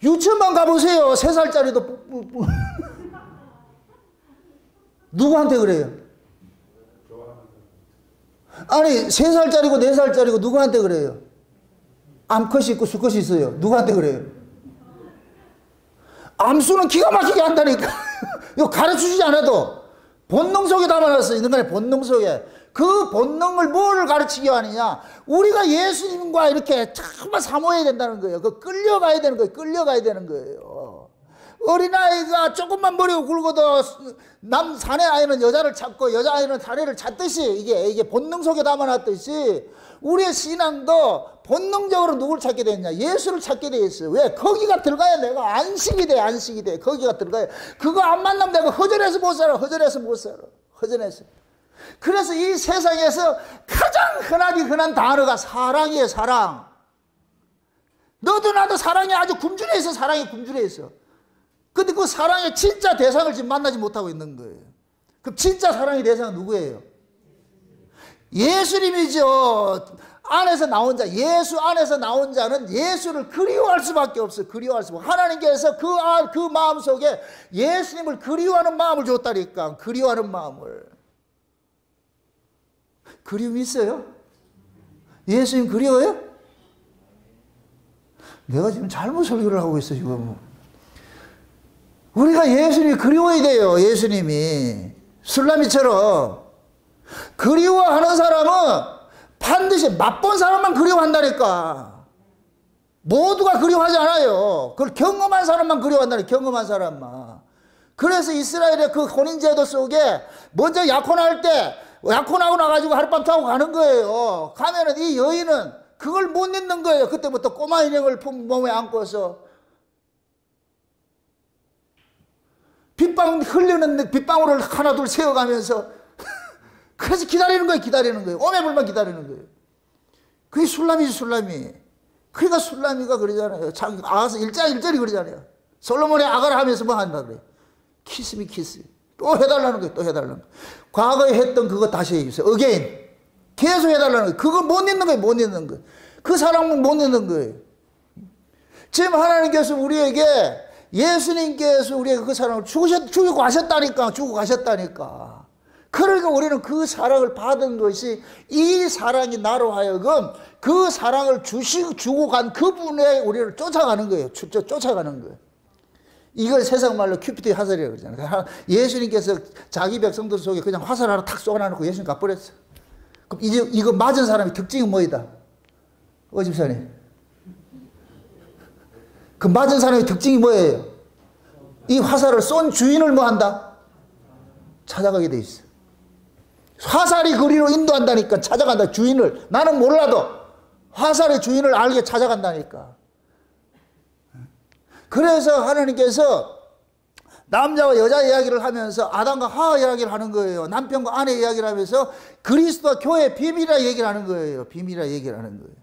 유치원만 가보세요. 3살짜리도 누구한테 그래요? 아니 3살짜리고 4살짜리고 누구한테 그래요? 암컷이 있고 수컷이 있어요. 누구한테 그래요? 암수는 기가 막히게 한다니까. 이거 가르쳐주지 않아도 본능 속에 담아놨어요. 인간의 본능 속에. 그 본능을 뭘 가르치기 하느냐? 우리가 예수님과 이렇게 정말 사모해야 된다는 거예요. 끌려가야 되는 거예요. 어린아이가 조금만 머리가 굵어도 사내 아이는 여자를 찾고 여자아이는 사내를 찾듯이 이게 본능 속에 담아놨듯이 우리의 신앙도 본능적으로 누굴 찾게 됐냐? 예수를 찾게 돼 있어요. 왜? 거기가 들어가야 내가 안식이 돼. 거기가 들어가야. 그거 안 만나면 내가 허전해서 못 살아. 허전해서. 그래서 이 세상에서 가장 흔한 단어가 사랑이에요. 사랑. 너도 나도 사랑에 아주 굶주려 있어. 근데 그 사랑의 진짜 대상을 지금 만나지 못하고 있는 거예요. 그럼 진짜 사랑의 대상은 누구예요? 예수님이죠. 안에서 나온 자, 예수 안에서 나온 자는 예수를 그리워할 수밖에 없어요. 하나님께서 그 마음 속에 예수님을 그리워하는 마음을 줬다니까. 그리워하는 마음을. 그리움이 있어요? 예수님 그리워요? 내가 지금 잘못 설교를 하고 있어 지금. 우리가 예수님이 그리워야 돼요. 예수님이 술라미처럼 그리워하는 사람은 반드시 맛본 사람만 그리워한다니까. 모두가 그리워하지 않아요. 그걸 경험한 사람만 그리워한다니까. 경험한 사람만. 그래서 이스라엘의 그 혼인제도 속에 먼저 약혼할 때 약혼하고 나가지고 하룻밤 자고 가는 거예요. 가면은 이 여인은 그걸 못 잊는 거예요. 그때부터 꼬마 인형을 몸에 안고서 빗방 흘리는 빗방울을 하나둘 세워가면서 그래서 기다리는 거예요. 기다리는 거예요. 오매불만 기다리는 거예요. 그게 술람이지 술람이. 그러니까 술람이가 그러잖아요. 자기 아가서 일절이 그러잖아요. 솔로몬의 아가를 하면서 뭐 한다 그래요. 키스미 키스. 또 해달라는 거예요. 또 해달라는 거예요. 과거에 했던 그거 다시 해주세요. 어게인. 계속 해달라는 거예요. 그거 못 잊는 거예요. 못 잊는 거예요. 그 사랑은 못 잊는 거예요. 지금 하나님께서 우리에게 예수님께서 우리에게 그 사랑을 주고 가셨다니까. 주고 가셨다니까. 그러니까 우리는 그 사랑을 받은 것이 이 사랑이 나로 하여금 그 사랑을 주고 간 그분에 우리를 쫓아가는 거예요. 쫓아가는 거예요. 이걸 세상 말로 큐피드의 화살이라고 그러잖아요. 예수님께서 자기 백성들 속에 그냥 화살 하나 탁 쏘아놓고 예수님 가버렸어. 그럼 이제 이거 맞은 사람의 특징은 뭐이다? 집사님. 그 맞은 사람의 특징이 뭐예요? 이 화살을 쏜 주인을 뭐 한다? 찾아가게 돼 있어. 화살이 거리로 인도한다니까. 찾아간다. 주인을. 나는 몰라도 화살의 주인을 알게 찾아간다니까. 그래서 하나님께서 남자와 여자 이야기를 하면서 아담과 하와 이야기를 하는 거예요. 남편과 아내 이야기를 하면서 그리스도와 교회의 비밀이라 얘기를 하는 거예요. 비밀이라 얘기를 하는 거예요.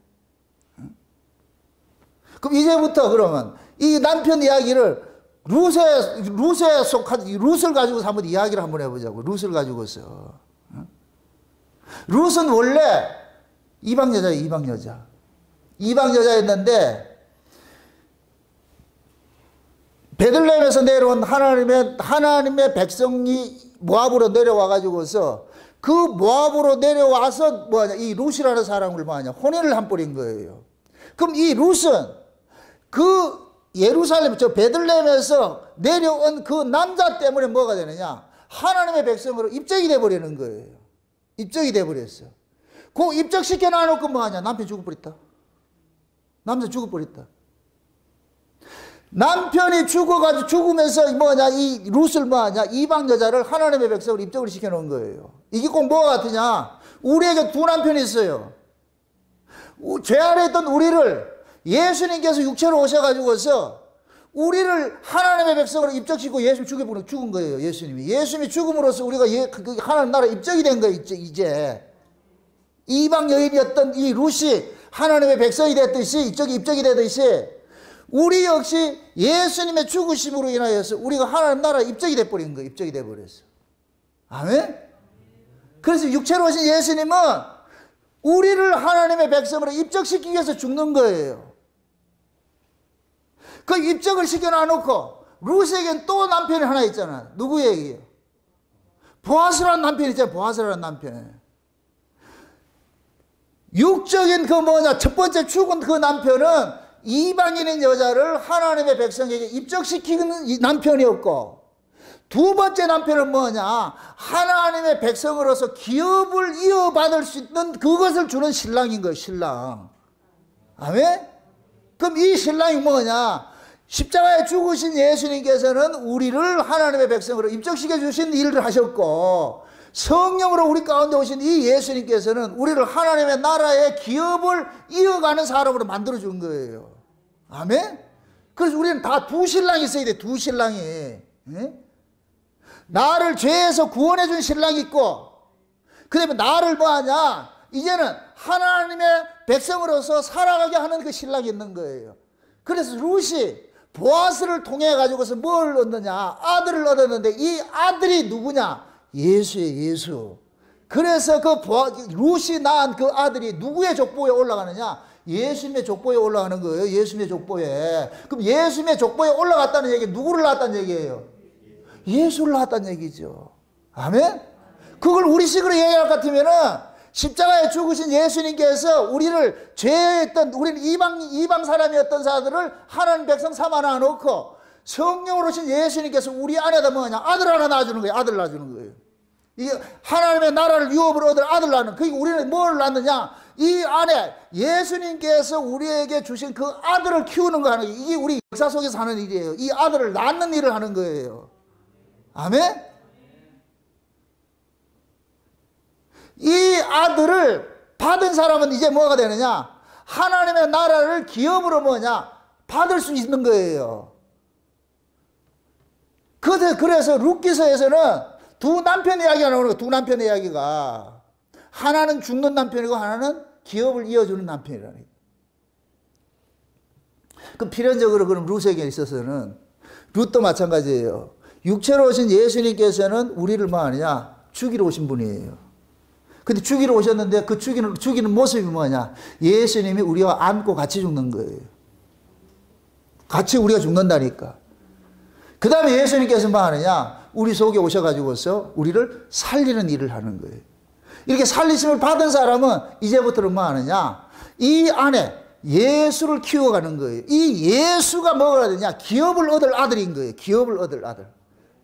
그럼 이제부터 그러면 이 남편 이야기를 룻에 속한 룻을 가지고서 한번 이야기를 한번 해보자고. 룻을 가지고서. 룻은 원래 이방 여자예요. 이방 여자. 이방 여자였는데 베들레헴에서 내려온 하나님의 백성이 모압으로 내려와 가지고서 그 모압으로 내려와서 뭐하냐, 이 룻이라는 사람을 뭐하냐, 혼인을 한 뿔인 거예요. 그럼 이 룻은 그 예루살렘, 저 베들레헴에서 내려온 그 남자 때문에 뭐가 되느냐, 하나님의 백성으로 입적이 돼버리는 거예요. 입적이 돼버렸어. 그 입적시켜 놔놓고 뭐하냐, 남편 죽어버렸다. 남자 죽어버렸다. 남편이 죽으면서 뭐냐, 이 룻을 뭐하냐, 이방 여자를 하나님의 백성으로 입적을 시켜놓은 거예요. 이게 꼭 뭐가 같으냐, 우리에게 두 남편이 있어요. 죄 안에 있던 우리를 예수님께서 육체로 오셔가지고서 우리를 하나님의 백성으로 입적시키고 예수 죽은 거예요. 예수님이 죽음으로써 우리가 하나님 나라 입적이 된 거예요. 이제 이방 여인이었던 이 룻이 하나님의 백성이 됐듯이, 입적이 되듯이 우리 역시 예수님의 죽으심으로 인하여서 우리가 하나님 나라에 입적이 돼버린 거예요. 입적이 돼버렸어. 아멘? 그래서 육체로 오신 예수님은 우리를 하나님의 백성으로 입적시키기 위해서 죽는 거예요. 그 입적을 시켜놔놓고 룻에겐 또 남편이 하나 있잖아. 누구에게요? 보아스라는 남편이 있잖아요. 보아스라는 남편. 육적인 그 뭐냐, 첫 번째 죽은 그 남편은 이방인인 여자를 하나님의 백성에게 입적시키는 남편이었고, 두 번째 남편은 뭐냐, 하나님의 백성으로서 기업을 이어받을 수 있는 그것을 주는 신랑인 거예요. 신랑. 아멘? 그럼 이 신랑이 뭐냐, 십자가에 죽으신 예수님께서는 우리를 하나님의 백성으로 입적시켜 주신 일을 하셨고, 성령으로 우리 가운데 오신 이 예수님께서는 우리를 하나님의 나라의 기업을 이어가는 사람으로 만들어준 거예요. 아멘? 그래서 우리는 다 두 신랑이 있어야 돼. 두 신랑이. 예? 나를 죄에서 구원해 준 신랑이 있고, 그 다음에 나를 뭐하냐, 이제는 하나님의 백성으로서 살아가게 하는 그 신랑이 있는 거예요. 그래서 룻이 보아스를 통해 가지고서 뭘 얻느냐, 아들을 얻었는데 이 아들이 누구냐, 예수예요. 예수. 그래서 그 룻이 낳은 그 아들이 누구의 족보에 올라가느냐, 예수님의 족보에 올라가는 거예요. 예수님의 족보에. 그럼 예수님의 족보에 올라갔다는 얘기, 누구를 낳았다는 얘기예요? 예수를 낳았다는 얘기죠. 아멘? 그걸 우리식으로 얘기할 것 같으면은 십자가에 죽으신 예수님께서 우리를 죄했던, 우리는 이방 사람이었던 자들을 하나님 백성 삼아 놓고 성령으로 오신 예수님께서 우리 안에다 뭐냐, 아들 하나 낳아주는 거예요. 아들 낳아주는 거예요. 이 하나님의 나라를 유업으로 얻을 아들 낳는, 그게 우리는 뭘 낳느냐, 이 안에 예수님께서 우리에게 주신 그 아들을 키우는 거 하는 거예요. 이게 우리 역사 속에서 하는 일이에요. 이 아들을 낳는 일을 하는 거예요. 아멘? 이 아들을 받은 사람은 이제 뭐가 되느냐, 하나님의 나라를 기업으로 뭐냐, 받을 수 있는 거예요. 그래서 룻기서에서는 두 남편 이야기가 나오는 거예요. 두 남편 이야기가. 하나는 죽는 남편이고 하나는 기업을 이어주는 남편이라는 거예요. 그럼 필연적으로 그럼 룻에게 있어서는 룻도 마찬가지예요. 육체로 오신 예수님께서는 우리를 뭐 하느냐? 죽이러 오신 분이에요. 근데 죽이러 오셨는데 그 죽이는 모습이 뭐냐? 예수님이 우리와 안고 같이 죽는 거예요. 같이 우리가 죽는다니까. 그 다음에 예수님께서 뭐 하느냐? 우리 속에 오셔가지고서 우리를 살리는 일을 하는 거예요. 이렇게 살리심을 받은 사람은 이제부터는 뭐 하느냐? 이 안에 예수를 키워가는 거예요. 이 예수가 뭐가 되냐? 기업을 얻을 아들인 거예요. 기업을 얻을 아들.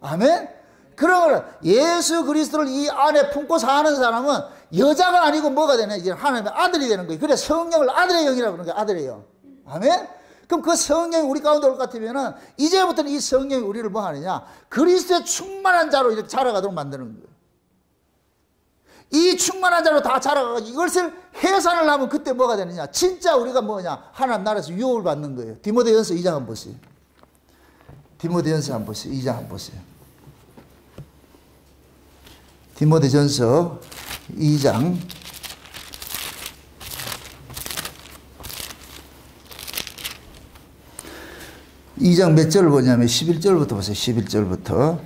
아멘? 그러면 예수 그리스도를 이 안에 품고 사는 사람은 여자가 아니고 뭐가 되냐? 이제 하나님의 아들이 되는 거예요. 그래 성령을 아들의 영이라고 그러는 거예요. 아들의 영. 아멘? 그럼 그 성령이 우리 가운데 올 것 같으면은 이제부터는 이 성령이 우리를 뭐 하느냐? 그리스도의 충만한 자로 이렇게 자라가도록 만드는 거예요. 이 충만한 자로 다 자라가지고 이것을 해산을 하면 그때 뭐가 되느냐? 진짜 우리가 뭐냐? 하나님 나라에서 유업을 받는 거예요. 디모데전서 2장 한번 보세요. 디모데전서 한번 보세요. 2장 한번 보세요. 디모데전서 2장 2장 몇 절을 보냐면 11절부터 보세요. 11절부터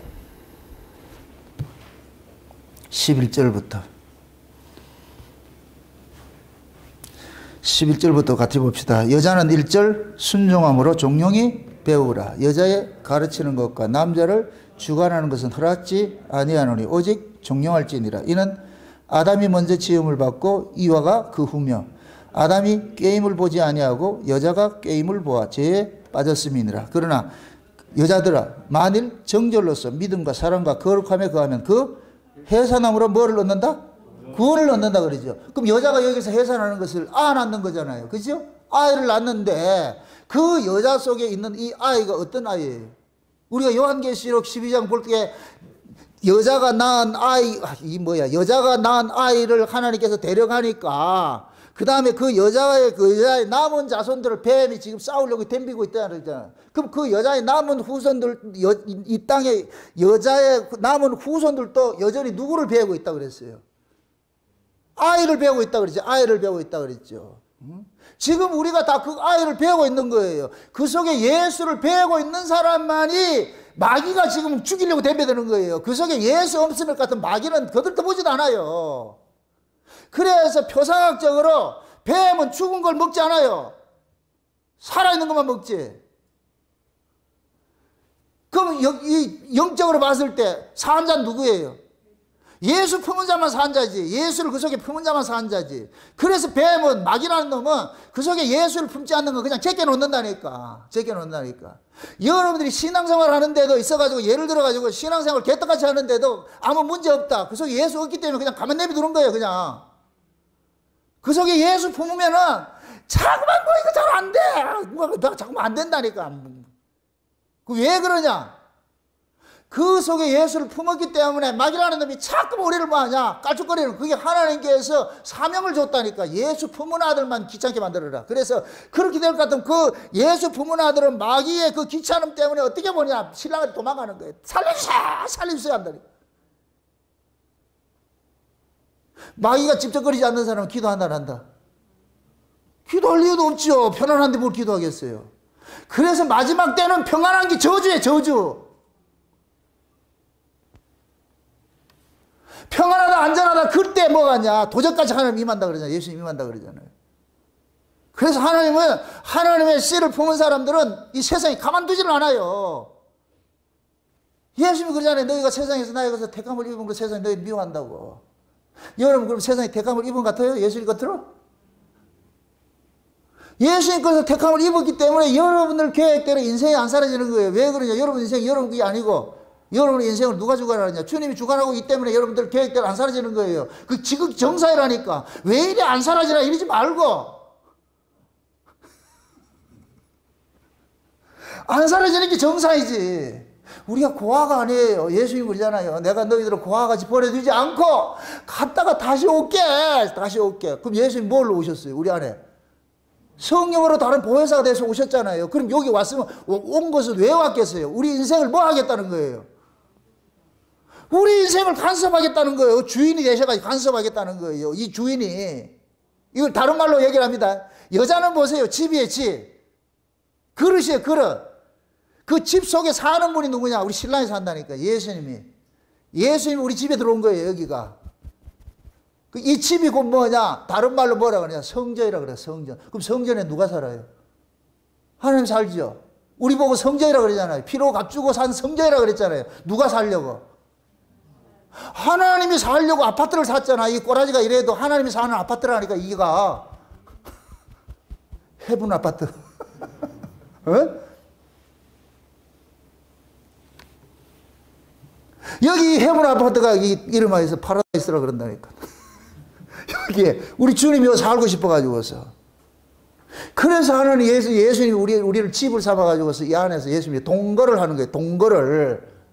11절부터 같이 봅시다. 여자는 1절 순종함으로 종용이 배우라. 여자의 가르치는 것과 남자를 주관하는 것은 허락지 아니하노니 오직 종용할지니라. 이는 아담이 먼저 지음을 받고 이와가 그 후며 아담이 게임을 보지 아니하고 여자가 게임을 보아 죄에 빠졌음이니라. 그러나 여자들아 만일 정절로서 믿음과 사랑과 거룩함에 거하면 그 해산함으로 뭐를 얻는다? 구원을 얻는다 그러죠. 그럼 여자가 여기서 해산하는 것을 낳는 거잖아요. 그죠? 아이를 낳는데 그 여자 속에 있는 이 아이가 어떤 아이예요? 우리가 요한계시록 12장 볼 때 여자가 낳은 아이, 여자가 낳은 아이를 하나님께서 데려가니까 그 다음에 그 여자의 남은 자손들을 뱀이 지금 싸우려고 덤비고 있다 그러잖아요. 그럼 그 여자의 남은 후손들, 이 땅에 여자의 남은 후손들도 여전히 누구를 배우고 있다 그랬어요? 아이를 배우고 있다 그랬죠. 아이를 배우고 있다 그랬죠. 지금 우리가 다 그 아이를 배우고 있는 거예요. 그 속에 예수를 배우고 있는 사람만이 마귀가 지금 죽이려고 덤벼드는 거예요. 그 속에 예수 없으면 같은 마귀는 거들떠보지도 않아요. 그래서 표상학적으로 뱀은 죽은 걸 먹지 않아요. 살아있는 것만 먹지. 그럼 영적으로 봤을 때 산 자는 누구예요? 예수 품은 자만 산 자지. 예수를 그 속에 품은 자만 산 자지. 그래서 뱀은, 마귀라는 놈은 그 속에 예수를 품지 않는 건 그냥 제껴놓는다니까. 제껴놓는다니까. 여러분들이 신앙생활 하는데도 있어가지고 예를 들어가지고 신앙생활 개떡같이 하는데도 아무 문제 없다. 그 속에 예수 없기 때문에 그냥 가만 내비두는 거예요. 그냥. 그 속에 예수 품으면은 자꾸만 뭐 이거 잘 안 돼. 나 자꾸만 안 된다니까. 그 왜 그러냐? 그 속에 예수를 품었기 때문에 마귀라는 놈이 자꾸 우리를 뭐 하냐? 깔쭉거리는 그게 하나님께서 사명을 줬다니까. 예수 품은 아들만 귀찮게 만들어라. 그래서 그렇게 될 것 같으면 그 예수 품은 아들은 마귀의 그 귀찮음 때문에 어떻게 보냐? 신랑한테 도망가는 거예요. 살려주세요! 살려주세요! 한다니까. 마귀가 찝쩍거리지 않는 사람은 기도한다 안 한다? 기도할 이유도 없죠. 편안한데 뭘 기도하겠어요. 그래서 마지막 때는 평안한 게 저주예요. 저주. 평안하다 안전하다 그때 뭐가냐? 도적같이 하나님 임한다 그러잖아요. 예수님 임한다 그러잖아요. 그래서 하나님은 하나님의 씨를 품은 사람들은 이 세상에 가만두지를 않아요. 예수님이 그러잖아요. 너희가 세상에서 나에게서 택함을 입은 그 세상에 너희 미워한다고. 여러분 그럼 세상에 택함을 입은 것 같아요? 예수님 겉으로? 예수님 겉에서 택함을 입었기 때문에 여러분들 계획대로 인생이 안 사라지는 거예요. 왜 그러냐? 여러분 인생이 여러분 그게 아니고 여러분의 인생을 누가 주관하느냐? 주님이 주관하고 있기 때문에 여러분들 계획대로 안 사라지는 거예요. 그 지극히 정사이라니까. 왜 이리 안 사라지나 이러지 말고. 안 사라지는 게 정사이지. 우리가 고아가 아니에요. 예수님 그러잖아요. 내가 너희들을 고아같이 버려두지 않고 갔다가 다시 올게. 다시 올게. 그럼 예수님 뭘로 오셨어요? 우리 안에. 성령으로 다른 보혜사가 돼서 오셨잖아요. 그럼 여기 왔으면 온 것은 왜 왔겠어요? 우리 인생을 뭐 하겠다는 거예요? 우리 인생을 간섭하겠다는 거예요. 주인이 되셔가지고 간섭하겠다는 거예요. 이 주인이. 이걸 다른 말로 얘기를 합니다. 여자는 보세요. 집이에요, 집. 그릇이에요, 그릇. 그 집 속에 사는 분이 누구냐? 우리 신랑이 산다니까. 예수님이. 예수님이 우리 집에 들어온 거예요, 여기가. 이 집이 곧 뭐냐? 다른 말로 뭐라 그러냐? 성전이라 그래요, 성전. 그럼 성전에 누가 살아요? 하나님 살죠. 우리 보고 성전이라 그러잖아요. 피로 값주고 산 성전이라 그랬잖아요. 누가 살려고? 하나님이 살려고 아파트를 샀잖아. 이 꼬라지가 이래도 하나님이 사는 아파트라니까, 이가. 해분 아파트. 어? 여기 해분 아파트가 이름하여서 파라다이스라 그런다니까. 여기에 우리 주님이 여기 살고 싶어가지고서. 그래서 하나님 예수님이 우리를 집을 삼아가지고서 이 안에서 예수님이 동거를 하는 거예요.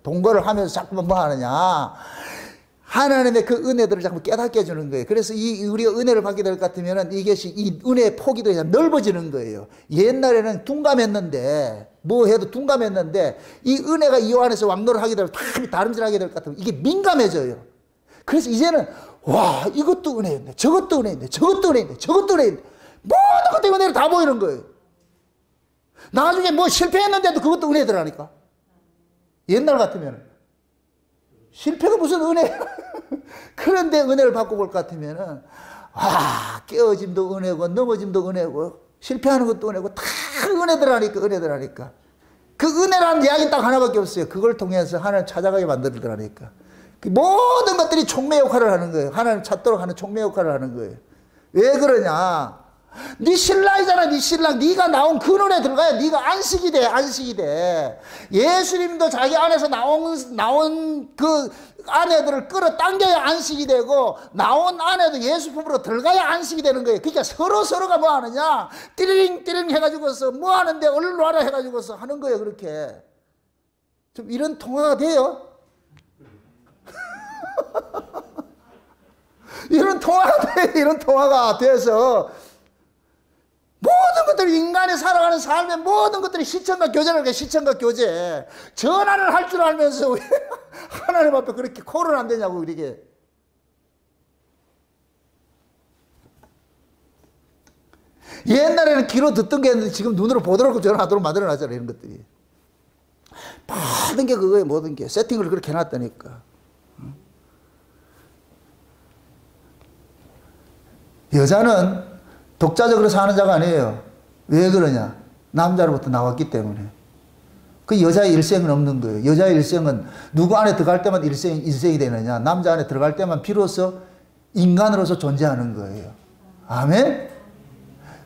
동거를 하면서 자꾸만 뭐 하느냐. 하나님의 그 은혜들을 자꾸 깨닫게 해주는 거예요. 그래서 우리가 은혜를 받게 될 것 같으면 이것이 이 은혜의 폭이 더 넓어지는 거예요. 옛날에는 둔감했는데, 뭐 해도 둔감했는데, 이 은혜가 이 안에서 왕노를 하게 되면 다름질하게 될 것 같으면 이게 민감해져요. 그래서 이제는, 와, 이것도 은혜였네. 저것도 은혜였네. 저것도 은혜였네. 저것도 은혜였네. 모든 것들이 은혜를 다 보이는 거예요. 나중에 뭐 실패했는데도 그것도 은혜더라니까. 옛날 같으면. 실패가 무슨 은혜야. 그런데 은혜를 받고 볼 것 같으면은, 깨어짐도 은혜고, 넘어짐도 은혜고, 실패하는 것도 은혜고, 다 은혜더라니까. 그 은혜라는 이야기 딱 하나밖에 없어요. 그걸 통해서 하나님 찾아가게 만들더라니까. 모든 것들이 촉매 역할을 하는 거예요. 하나님 찾도록 하는 촉매 역할을 하는 거예요. 왜 그러냐? 네 신랑이잖아, 네 신랑. 네가 나온 근원에 들어가야 네가 안식이 돼. 예수님도 자기 안에서 나온 그 아내들을 끌어당겨야 안식이 되고, 나온 아내도 예수 품으로 들어가야 안식이 되는 거예요. 그러니까 서로가 뭐 하느냐? 띠링 해가지고서 뭐 하는데 얼른 와라 해가지고서 하는 거예요. 그렇게. 좀 이런 통화가 돼요? 이런 통화가 돼서 모든 것들이 인간이 살아가는 삶의 모든 것들이 시청과 교제라는 게 시청과 교제. 전환을 할 줄 알면서 왜 하나님 앞에 그렇게 콜은 안 되냐고, 이렇게. 옛날에는 귀로 듣던 게 있는데 지금 눈으로 보도록 전화하도록 만들어놨잖아요, 이런 것들이. 모든 게 그거예요, 모든 게. 세팅을 그렇게 해놨다니까. 여자는 독자적으로 사는 자가 아니에요. 왜 그러냐? 남자로부터 나왔기 때문에. 그 여자의 일생은 없는 거예요. 여자의 일생은 누구 안에 들어갈 때만 일생이 되느냐? 남자 안에 들어갈 때만 비로소 인간으로서 존재하는 거예요. 아멘?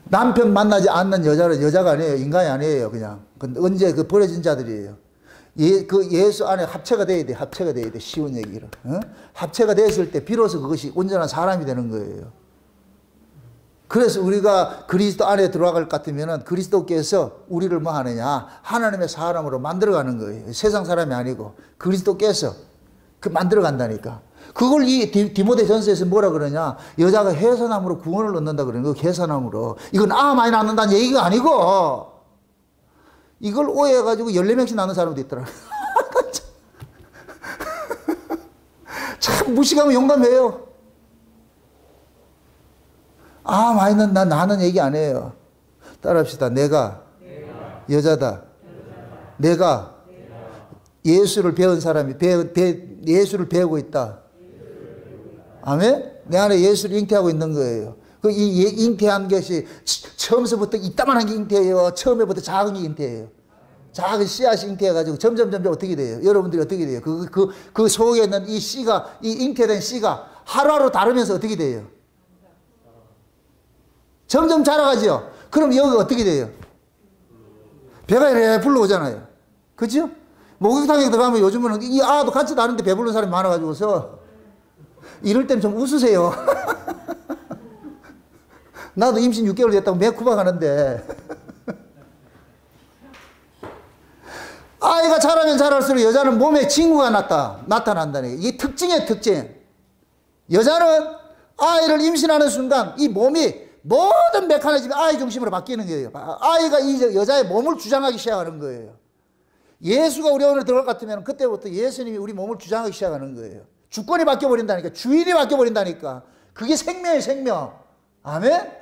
남편 만나지 않는 여자는 여자가 아니에요. 인간이 아니에요. 그냥. 언제 그 버려진 자들이에요. 그 예수 안에 합체가 돼야 돼. 합체가 돼야 돼. 쉬운 얘기로. 어? 합체가 됐을 때 비로소 그것이 온전한 사람이 되는 거예요. 그래서 우리가 그리스도 안에 들어갈 것 같으면 그리스도께서 우리를 뭐 하느냐? 하나님의 사람으로 만들어가는 거예요. 세상 사람이 아니고 그리스도께서 그 만들어 간다니까. 그걸 이 디모데 전서에서 뭐라 그러냐? 여자가 해산함으로 구원을 얻는다 그러는 거예요. 해산함으로. 이건 많이 낳는다는 얘기가 아니고, 이걸 오해해가지고 14명씩 낳는 사람도 있더라. 참 무식하면 용감해요. 많이 낳는다, 나는 얘기 안 해요. 따라합시다. 내가 여자다. 내가 예수를 배운 사람이, 예수를 배우고 있다. 아멘? 내 안에 예수를 잉태하고 있는 거예요. 이 잉태한 것이 처음서부터 이따만한 게 잉태예요. 처음에부터 작은 게 잉태예요. 작은 씨앗이 잉태해가지고 점점 어떻게 돼요? 여러분들이 어떻게 돼요? 그 속에 있는 이 씨가, 이 잉태된 씨가 하루하루 다르면서 어떻게 돼요? 점점 자라가죠. 그럼 여기가 어떻게 돼요? 배가 이렇게 불러오잖아요. 그죠? 목욕탕에 들어가면 요즘은 이 아도 같이 나는데 배부른 사람이 많아가지고서 이럴 때는 좀 웃으세요. 나도 임신 6개월 됐다고 매쿠박 하는데 아이가 자라면 자랄수록 여자는 몸에 징후가 나타난다는 게 이게 특징이에요. 특징. 여자는 아이를 임신하는 순간 이 몸이 모든 메커니즘이 아이 중심으로 바뀌는 거예요. 아이가 이 여자의 몸을 주장하기 시작하는 거예요. 예수가 우리 오늘 들어갈 것 같으면 그때부터 예수님이 우리 몸을 주장하기 시작하는 거예요. 주권이 바뀌어버린다니까. 주인이 바뀌어버린다니까. 그게 생명이에요, 생명. 아멘?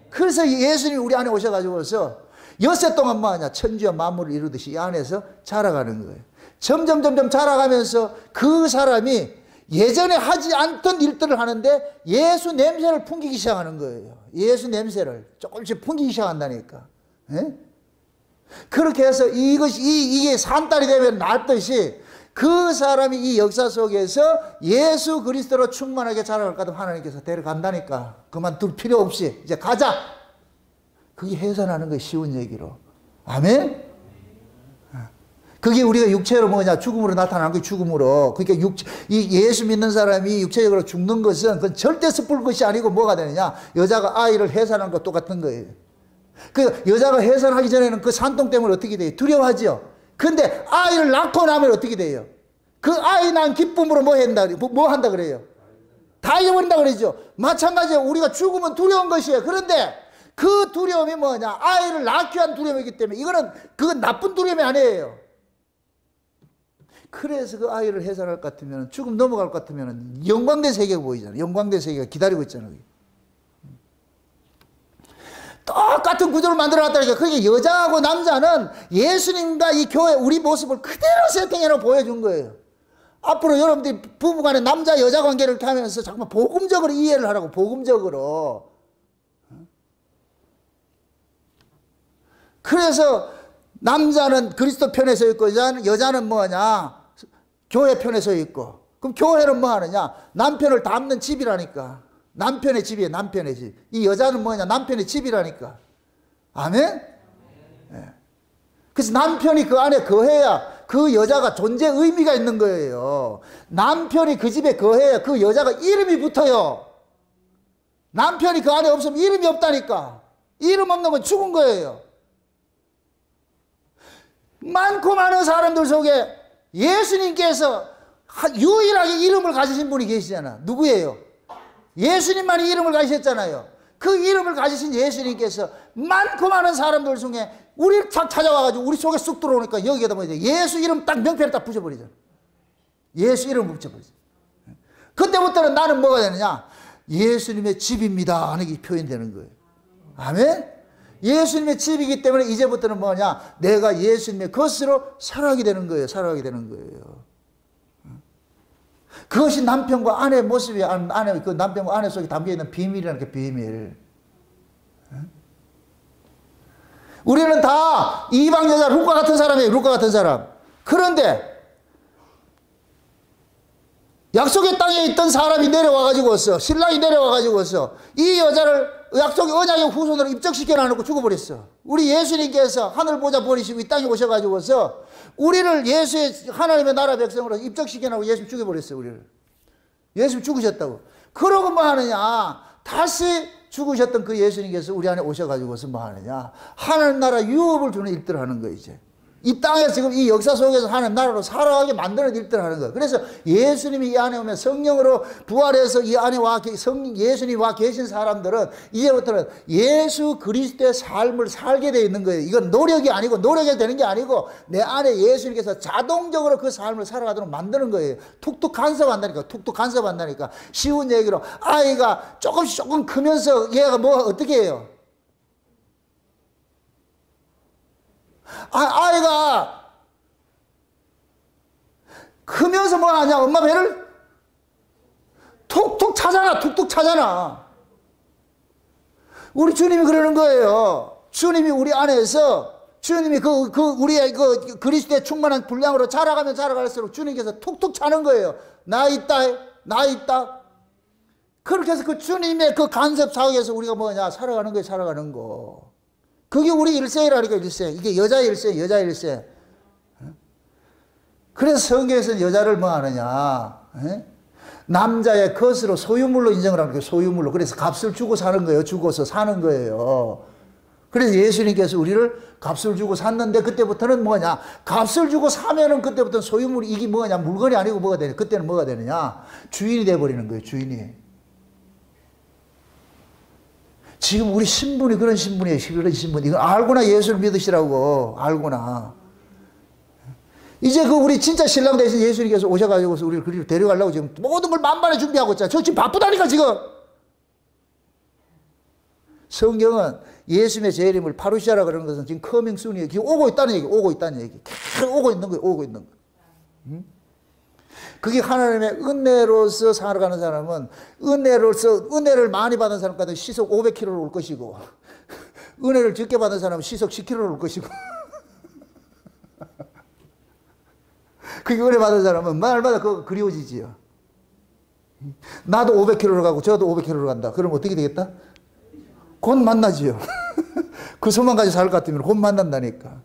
그래서 예수님이 우리 안에 오셔가지고서 엿새 동안 뭐하냐? 천지와 만물을 이루듯이 이 안에서 자라가는 거예요. 점점 자라가면서 그 사람이 예전에 하지 않던 일들을 하는데 예수 냄새를 풍기기 시작하는 거예요. 예수 냄새를 조금씩 풍기기 시작한다니까. 예? 그렇게 해서 이게 산딸이 되면 낫듯이 그 사람이 이 역사 속에서 예수 그리스도로 충만하게 자라갈 것 같으면 하나님께서 데려간다니까. 그만둘 필요 없이 이제 가자. 그게 해산하는 거 쉬운 얘기로. 아멘? 그게 우리가 육체로 뭐냐, 죽음으로 나타나는 게 죽음으로. 그러니까 이 예수 믿는 사람이 육체적으로 죽는 것은 그건 절대 섣불 것이 아니고 뭐가 되느냐. 여자가 아이를 해산하는 것 똑같은 거예요. 그 여자가 해산하기 전에는 그 산동 때문에 어떻게 돼요? 두려워하죠. 근데 아이를 낳고 나면 어떻게 돼요? 그 아이 낳은 기쁨으로 뭐 한다 그래요? 다 잊어버린다 그러죠. 마찬가지로 우리가 죽으면 두려운 것이에요. 그런데 그 두려움이 뭐냐? 아이를 낳기 위한 두려움이기 때문에 그건 나쁜 두려움이 아니에요. 그래서 그 아이를 해산할 것 같으면, 죽음 넘어갈 것 같으면 영광된 세계가 보이잖아요. 영광된 세계가 기다리고 있잖아요. 똑같은 구조를 만들어 놨다니까. 그게 여자하고 남자는 예수님과 이 교회 우리 모습을 그대로 세팅해서 보여준 거예요. 앞으로 여러분들이 부부간에 남자 여자 관계를 하면서 정말 복음적으로 이해를 하라고. 복음적으로. 그래서 남자는 그리스도 편에 서 있고 여자는 뭐냐? 교회 편에 서 있고. 그럼 교회는 뭐 하느냐? 남편을 담는 집이라니까. 남편의 집이에요. 남편의 집. 이 여자는 뭐냐? 남편의 집이라니까. 아멘? 네. 그래서 남편이 그 안에 거해야 그 여자가 존재 의미가 있는 거예요. 남편이 그 집에 거해야 그 여자가 이름이 붙어요. 남편이 그 안에 없으면 이름이 없다니까. 이름 없는 건 죽은 거예요. 많고 많은 사람들 속에 예수님께서 유일하게 이름을 가지신 분이 계시잖아. 누구예요? 예수님만이 이름을 가지셨잖아요. 그 이름을 가지신 예수님께서 많고 많은 사람들 중에 우리를 딱 찾아와가지고 우리 속에 쑥 들어오니까 여기에다 뭐죠? 예수 이름 딱 명패를 딱 붙여버리잖아. 예수 이름을 붙여버리죠. 그때부터는 나는 뭐가 되느냐? 예수님의 집입니다 하는 게 표현되는 거예요. 아멘? 예수님의 집이기 때문에 이제부터는 뭐냐? 내가 예수님의 것으로 살아가게 되는 거예요. 살아가게 되는 거예요. 그것이 남편과 아내의 모습이, 그 남편과 아내 속에 담겨있는 비밀이라는 게 비밀. 우리는 다 이방 여자 룻과 같은 사람이에요. 룻과 같은 사람. 그런데 약속의 땅에 있던 사람이 내려와가지고서, 신랑이 내려와가지고서 이 여자를 약속의 언약의 후손으로 입적시켜 놔놓고 죽어버렸어. 우리 예수님께서 하늘 보좌 버리시고 이 땅에 오셔가지고서 우리를 예수의 하나님의 나라 백성으로 입적시켜 놔고 예수 죽여버렸어요. 우리를. 예수 죽으셨다고. 그러고 뭐 하느냐? 다시 죽으셨던 그 예수님께서 우리 안에 오셔가지고서 뭐 하느냐? 하나님 나라 유업을 주는 일들을 하는 거예요. 이제 이 땅에서 지금 이 역사 속에서 하나님 나라로 살아가게 만드는 일들을 하는 거예요. 그래서 예수님이 이 안에 오면 성령으로 부활해서 이 안에 예수님이 와 계신 사람들은 이제부터는 예수 그리스도의 삶을 살게 되어 있는 거예요. 이건 노력이 아니고, 노력이 되는 게 아니고 내 안에 예수님께서 자동적으로 그 삶을 살아가도록 만드는 거예요. 툭툭 간섭한다니까. 툭툭 간섭한다니까. 쉬운 얘기로 아이가 조금 크면서 얘가 뭐 어떻게 해요? 아이가 크면서 뭐 하냐? 엄마 배를 툭툭 차잖아. 툭툭 차잖아. 우리 주님이 그러는 거예요. 주님이 우리 안에서, 주님이 우리의 그리스도의 충만한 분량으로 자라가면 자라갈수록 주님께서 툭툭 차는 거예요. 나 있다. 그렇게 해서 그 주님의 그 간섭 사역에서 우리가 뭐냐? 살아가는 거예요. 살아가는 거. 그게 우리 일생이라니까. 일생. 이게 여자 일생. 그래서 성경에서는 여자를 뭐 하느냐? 남자의 것으로 소유물로 인정을 하는 거예요. 소유물로. 그래서 값을 주고 사는 거예요. 주고서 사는 거예요. 그래서 예수님께서 우리를 값을 주고 샀는데 그때부터는 뭐냐? 값을 주고 사면은 그때부터는 소유물이, 이게 뭐냐? 물건이 아니고 뭐가 되냐? 그때는 뭐가 되느냐? 주인이 돼버리는 거예요. 주인이. 지금 우리 신분이 그런 신분이에요. 그런 신분. 이거 알고나 예수를 믿으시라고. 알고나. 이제 그 우리 진짜 신랑 대신 예수님께서 오셔가지고서 우리를 그리로 데려가려고 지금 모든 걸 만반에 준비하고 있잖아. 저 지금 바쁘다니까 지금. 성경은 예수님의 재림을 파루시아라 그러는 것은 지금 커밍 순이에요. 지금 오고 있다는 얘기, 오고 있다는 얘기. 오고 있는 거예요, 오고 있는 거. 응? 그게 하나님의 은혜로서 살아가는 사람은 은혜를 많이 받은 사람 같은 시속 500km를 올 것이고, 은혜를 적게 받은 사람은 시속 10km를 올 것이고, 그게 은혜 받은 사람은 말마다 그거 그리워지지요. 나도 500km를 가고 저도 500km를 간다. 그럼 어떻게 되겠다? 곧 만나지요. 그 소망 가지고 살 것 같으면 곧 만난다니까.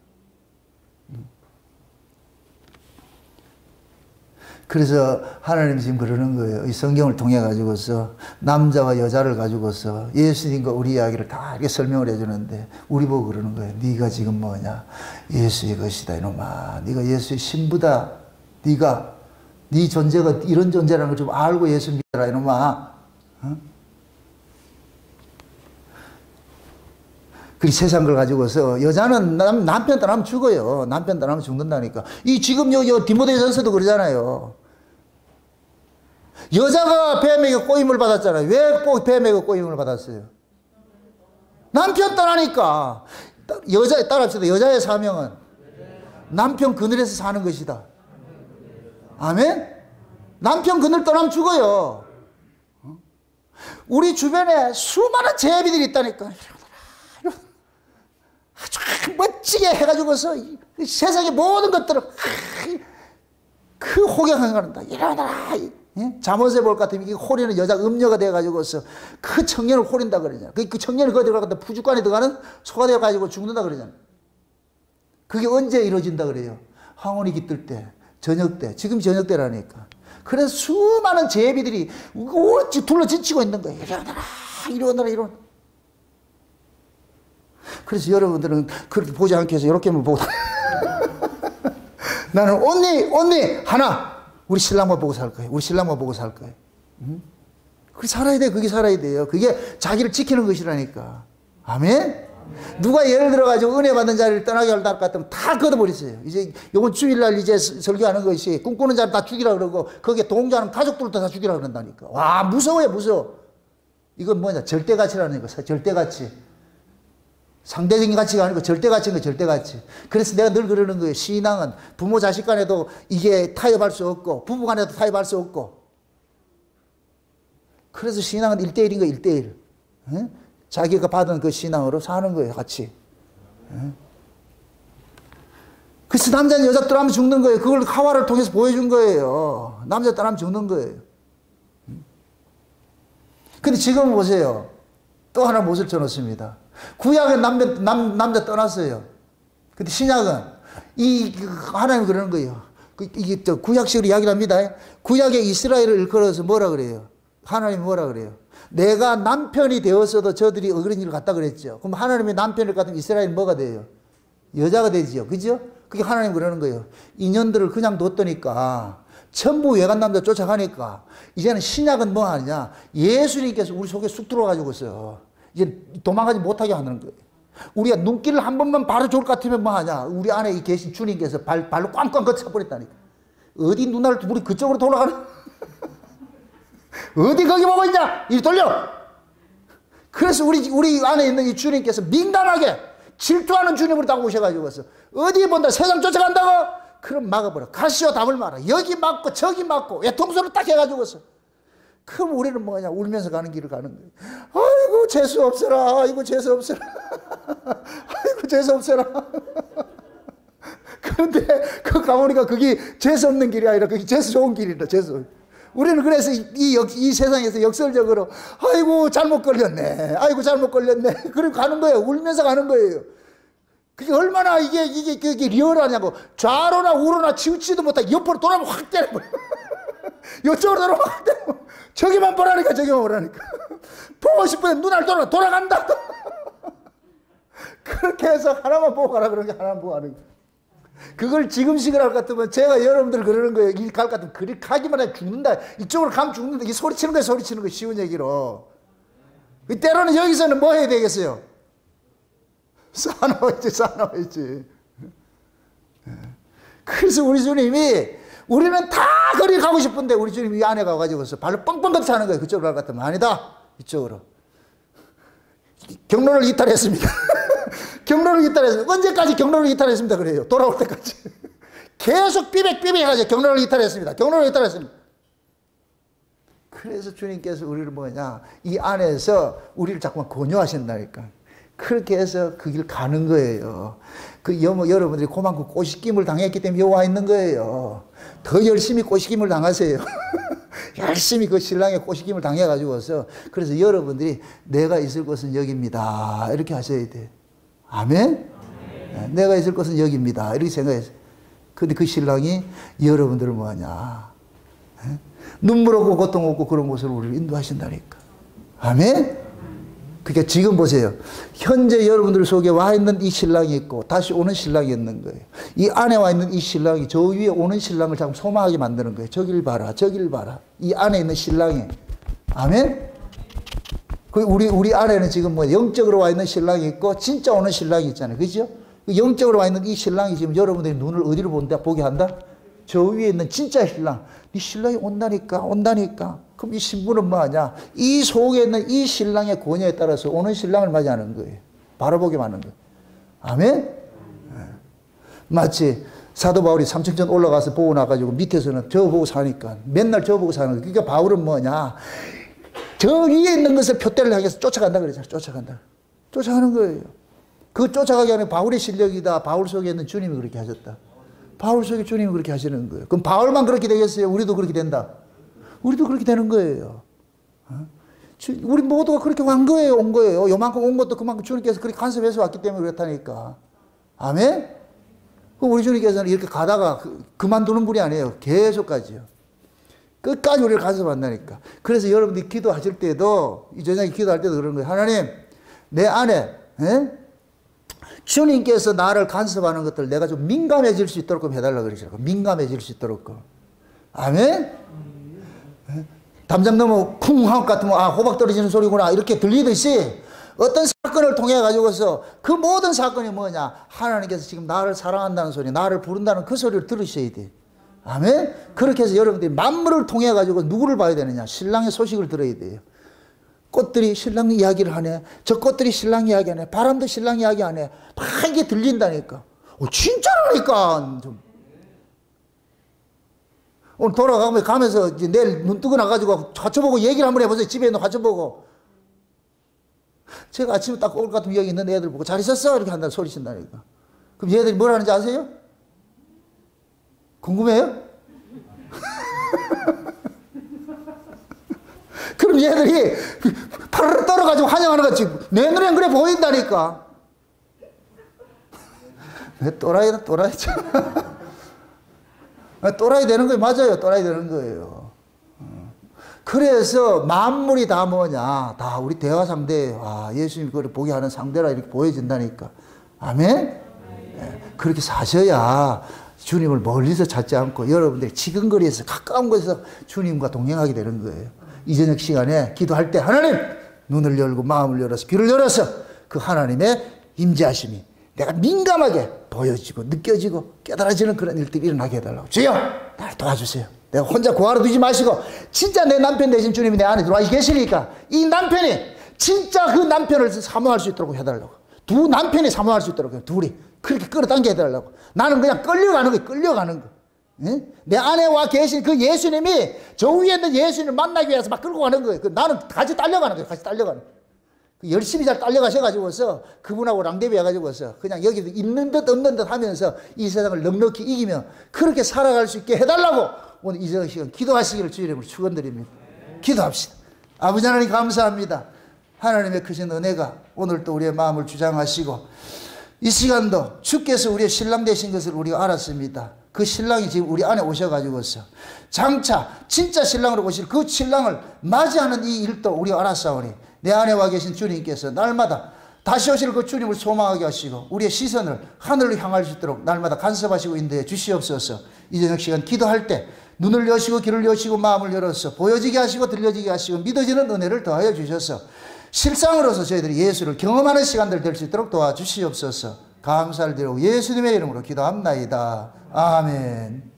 그래서 하나님이 지금 그러는 거예요. 이 성경을 통해 가지고서 남자와 여자를 가지고서 예수님과 우리 이야기를 다 이렇게 설명을 해주는데 우리 보고 그러는 거예요. 네가 지금 뭐냐? 예수의 것이다 이놈아. 네가 예수의 신부다. 네가 네 존재가 이런 존재라는 걸 좀 알고 예수 믿어라 이놈아. 어? 그 세상 걸 가지고서 여자는 남편 떠나면 죽어요. 남편 떠나면 죽는다니까. 이 지금 요 디모데전서도 그러잖아요. 여자가 뱀에게 꼬임을 받았잖아요. 왜 뱀에게 꼬임을 받았어요? 남편 떠나니까. 따라합시다. 여자의 사명은 남편 그늘에서 사는 것이다. 아멘? 남편 그늘 떠나면 죽어요. 우리 주변에 수많은 제비들이 있다니까. 아주 멋지게 해가지고서 세상의 모든 것들을 그 호갱한다. 일어나라. 잠옷에 볼 것 같으면 이 호리는 여자 음녀가 돼가지고서 그 청년을 호린다 그러잖아. 그 청년이 거기 들어가다 푸주간에 들어가는 소가 되어가지고 죽는다 그러잖아. 그게 언제 이루어진다 그래요? 황혼이 깃들 때, 저녁 때, 지금 저녁 때라니까. 그래서 수많은 제비들이 둘러지치고 있는 거예요. 일어나라, 일어나라, 일어나라. 그래서 여러분들은 그렇게 보지 않기 위해서 이렇게만 보고 나는 언니 하나 우리 신랑만 보고 살 거예요. 우리 신랑만 보고 살 거예요. 응? 그게 살아야 돼. 그게 살아야 돼요. 그게 자기를 지키는 것이라니까. 아멘? 누가 예를 들어가지고 은혜 받는 자리를 떠나게 할 것 같으면 다 걷어버리세요. 이제 이번 주일날 이제 설교하는 것이 꿈꾸는 자를 다 죽이라 그러고 거기에 동조하는 가족들도 다 죽이라 그런다니까. 와, 무서워요, 무서워. 이건 뭐냐? 절대가치라는 거. 절대가치. 상대적인 가치가 아니고 절대가치인 거예요. 절대가치. 그래서 내가 늘 그러는 거예요. 신앙은 부모 자식 간에도 이게 타협할 수 없고 부부 간에도 타협할 수 없고. 그래서 신앙은 1대1인 거예요. 1대1. 응? 자기가 받은 그 신앙으로 사는 거예요. 같이. 응? 그래서 남자는 여자 떠나면 죽는 거예요. 그걸 하와를 통해서 보여준 거예요. 남자 떠나면 죽는 거예요. 근데 지금 보세요. 또 하나 못을 쳐놓습니다. 구약은 남자 떠났어요. 근데 신약은 하나님 그러는 거예요. 이게 구약식으로 이야기를 합니다. 구약의 이스라엘을 일컬어서 뭐라 그래요? 하나님이 뭐라 그래요? 내가 남편이 되었어도 저들이 어그러니를 갖다 그랬죠. 그럼 하나님의 남편을 같으면 이스라엘은 뭐가 돼요? 여자가 되지요. 그죠? 그게 하나님 그러는 거예요. 인연들을 그냥 뒀더니까 전부 외간 남자 쫓아가니까 이제는 신약은 뭐 하느냐? 예수님께서 우리 속에 쑥 들어가지고 있어요. 이제 도망가지 못하게 하는 거예요. 우리가 눈길을 한 번만 바로 좋을 것 같으면 뭐 하냐? 우리 안에 계신 주님께서 발로 꽝꽝 거쳐버렸다니까. 어디 눈알 우리 그쪽으로 돌아가는? 어디 거기 보고 있냐? 이리 돌려! 그래서 우리 안에 있는 이 주님께서 민감하게 질투하는 주님으로 딱 오셔가지고서 어디 본다? 세상 쫓아간다고? 그럼 막아버려. 가시오 담을 말아. 여기 막고 저기 막고 외통수를 딱 해가지고서. 그럼 우리는 뭐냐? 울면서 가는 길을 가는 거예요. 아이고 재수 없어라. 아이고 재수 없어라. 아이고 재수 없어라. 그런데 그 가보니까 그게 재수 없는 길이 아니라 그게 재수 좋은 길이다. 재수. 우리는 그래서 이 세상에서 역설적으로 아이고 잘못 걸렸네. 아이고 잘못 걸렸네. 그리고 가는 거예요. 울면서 가는 거예요. 그게 얼마나 이게 리얼하냐고. 좌로나 우로나 치우치도 못하게 옆으로 돌아가면 확 때려버려. 이쪽으로 돌아가면 확 때려버려. 저기만 보라니까 저기만 보라니까. 보고 싶으면 눈알 돌아간다. 그렇게 해서 하나만 보고 가라 그런 게 하나만 보고 가는 거예요. 그걸 지금식을 할 것 같으면 제가 여러분들 그러는 거예요. 이 갈 것 같으면 그리 가기만 해 죽는다. 이쪽으로 가면 죽는다. 이 소리치는 거예요. 소리치는 거 쉬운 얘기로. 때로는 여기서는 뭐 해야 되겠어요? 싸놓아야지. 그래서 우리 주님이, 우리는 다 거리 가고 싶은데 우리 주님이 이 안에 가가지고서 발로 뻥뻥 걷지 하는 거예요. 그쪽으로 갈 것 같으면 아니다. 이쪽으로. 경로를 이탈했습니다. 경로를 이탈했습니다. 언제까지 경로를 이탈했습니다. 그래요. 돌아올 때까지. 계속 삐백 해가지고 경로를 이탈했습니다. 경로를 이탈했습니다. 그래서 주님께서 우리를 뭐냐, 이 안에서 우리를 자꾸만 권유하신다니까. 그렇게 해서 그 길 가는 거예요. 여러분들이 그만큼 꼬시김을 당했기 때문에 여기 와 있는 거예요. 더 열심히 꼬시김을 당하세요. 열심히 그 신랑의 꼬시김을 당해가지고서. 그래서 여러분들이 내가 있을 곳은 여기입니다. 이렇게 하셔야 돼. 아멘? 내가 있을 곳은 여기입니다. 이렇게 생각해서. 근데 그 신랑이 여러분들을 뭐하냐. 눈물 없고 고통 없고 그런 곳으로 우리를 인도하신다니까. 아멘? 그러니까 지금 보세요. 현재 여러분들 속에 와 있는 이 신랑이 있고 다시 오는 신랑이 있는 거예요. 이 안에 와 있는 이 신랑이 저 위에 오는 신랑을 자꾸 소망하게 만드는 거예요. 저길 봐라, 저길 봐라. 이 안에 있는 신랑이. 아멘? 우리 안에는 지금 뭐 영적으로 와 있는 신랑이 있고 진짜 오는 신랑이 있잖아요. 그죠? 영적으로 와 있는 이 신랑이 지금 여러분들이 눈을 어디로 보게 한다? 저 위에 있는 진짜 신랑. 이 신랑이 온다니까. 그럼 이 신부는 뭐하냐? 이 속에 있는 이 신랑의 권유에 따라서 오는 신랑을 맞이하는 거예요. 바라보게 하는 거예요. 아멘? 마치 사도 바울이 삼층천 올라가서 보고 나가지고 밑에서는 저 보고 사니까 맨날 저 보고 사는 거예요. 그러니까 바울은 뭐냐? 저 위에 있는 것을 표대를 향해서 쫓아간다 그러잖아요. 쫓아가는 거예요. 그 쫓아가기 전에 바울의 실력이다. 바울 속에 있는 주님이 그렇게 하셨다. 바울 속에 주님이 그렇게 하시는 거예요. 그럼 바울만 그렇게 되겠어요? 우리도 그렇게 된다. 우리도 그렇게 되는 거예요. 우리 모두가 그렇게 온 거예요. 요만큼 온 것도 그만큼 주님께서 그렇게 간섭해서 왔기 때문에 그렇다니까. 아멘? 우리 주님께서는 이렇게 가다가 그만두는 분이 아니에요. 계속 가지요. 끝까지 우리를 간섭한다니까. 그래서 여러분들이 기도하실 때도, 이 저녁에 기도할 때도 그런 거예요. 하나님, 내 안에, 주님께서 나를 간섭하는 것들 내가 좀 민감해질 수 있도록 좀 해달라고 그러시라고. 민감해질 수 있도록. 아멘? 담장 넘어 쿵 하고 같으면 호박 떨어지는 소리구나 이렇게 들리듯이 어떤 사건을 통해 가지고서 그 모든 사건이 뭐냐, 하나님께서 지금 나를 사랑한다는 소리, 나를 부른다는 그 소리를 들으셔야 돼. 아멘? 그렇게 해서 여러분들이 만물을 통해 가지고 누구를 봐야 되느냐, 신랑의 소식을 들어야 돼요. 꽃들이 신랑 이야기를 하네, 저 꽃들이 신랑 이야기 하네, 바람도 신랑 이야기 하네, 막 이게 들린다니까. 진짜라니까. 좀. 오늘 가면서 이제 내일 눈 뜨고 나가지고 화쳐보고 얘기를 한번 해보세요. 집에 있는 화쳐보고. 제가 아침에 딱 올 것 같으면 여기 있는 애들 보고 잘 있었어? 이렇게 한다는 소리 친다니까. 그럼 얘들이 뭘 하는지 아세요? 궁금해요? 그럼 얘들이 파르르 떨어가지고 환영하는 거지. 내 눈엔 그래 보인다니까. 또라이다, 또라이. 또라이 되는 거예요. 맞아요. 또라이 되는 거예요. 그래서 만물이 다 뭐냐, 다 우리 대화 상대, 예수님이 그걸 보게 하는 상대라 이렇게 보여진다니까. 아멘? 그렇게 사셔야 주님을 멀리서 찾지 않고 여러분들이 지근거리에서 가까운 곳에서 주님과 동행하게 되는 거예요. 이 저녁 시간에 기도할 때 하나님 눈을 열고 마음을 열어서 귀를 열어서 그 하나님의 임재하심이 내가 민감하게 보여지고 느껴지고 깨달아지는 그런 일들이 일어나게 해달라고. 주여 나를 도와주세요. 내가 혼자 구하러 두지 마시고 진짜 내 남편 대신 주님이 내 안에 들어와 계시니까 이 남편이 진짜 그 남편을 사모할 수 있도록 해달라고. 두 남편이 사모할 수 있도록 둘이 그렇게 끌어당겨 해달라고. 나는 그냥 끌려가는 거예요. 끌려가는 거. 내 안에 와 계신 그 예수님이 저 위에 있는 예수님을 만나기 위해서 막 끌고 가는 거예요. 나는 같이 딸려가는 거예요. 같이 딸려가는 거예요. 열심히 잘 딸려가셔가지고서 그분하고 랑데비 해가지고서 그냥 여기도 있는 듯 없는 듯 하면서 이 세상을 넉넉히 이기며 그렇게 살아갈 수 있게 해달라고 오늘 이 시간 기도하시기를 주의 이름으로 축원드립니다. 기도합시다. 아버지 하나님 감사합니다. 하나님의 크신 은혜가 오늘 또 우리의 마음을 주장하시고 이 시간도 주께서 우리의 신랑 되신 것을 우리가 알았습니다. 그 신랑이 지금 우리 안에 오셔가지고서 장차 진짜 신랑으로 오실 그 신랑을 맞이하는 이 일도 우리가 알았사오니 내 안에 와 계신 주님께서 날마다 다시 오실 그 주님을 소망하게 하시고 우리의 시선을 하늘로 향할 수 있도록 날마다 간섭하시고 인도해 주시옵소서. 이 저녁 시간 기도할 때 눈을 여시고 귀를 여시고 마음을 열어서 보여지게 하시고 들려지게 하시고 믿어지는 은혜를 더하여 주셔서 실상으로서 저희들이 예수를 경험하는 시간들 될 수 있도록 도와주시옵소서. 감사를 드리고 예수님의 이름으로 기도합나이다. 아멘.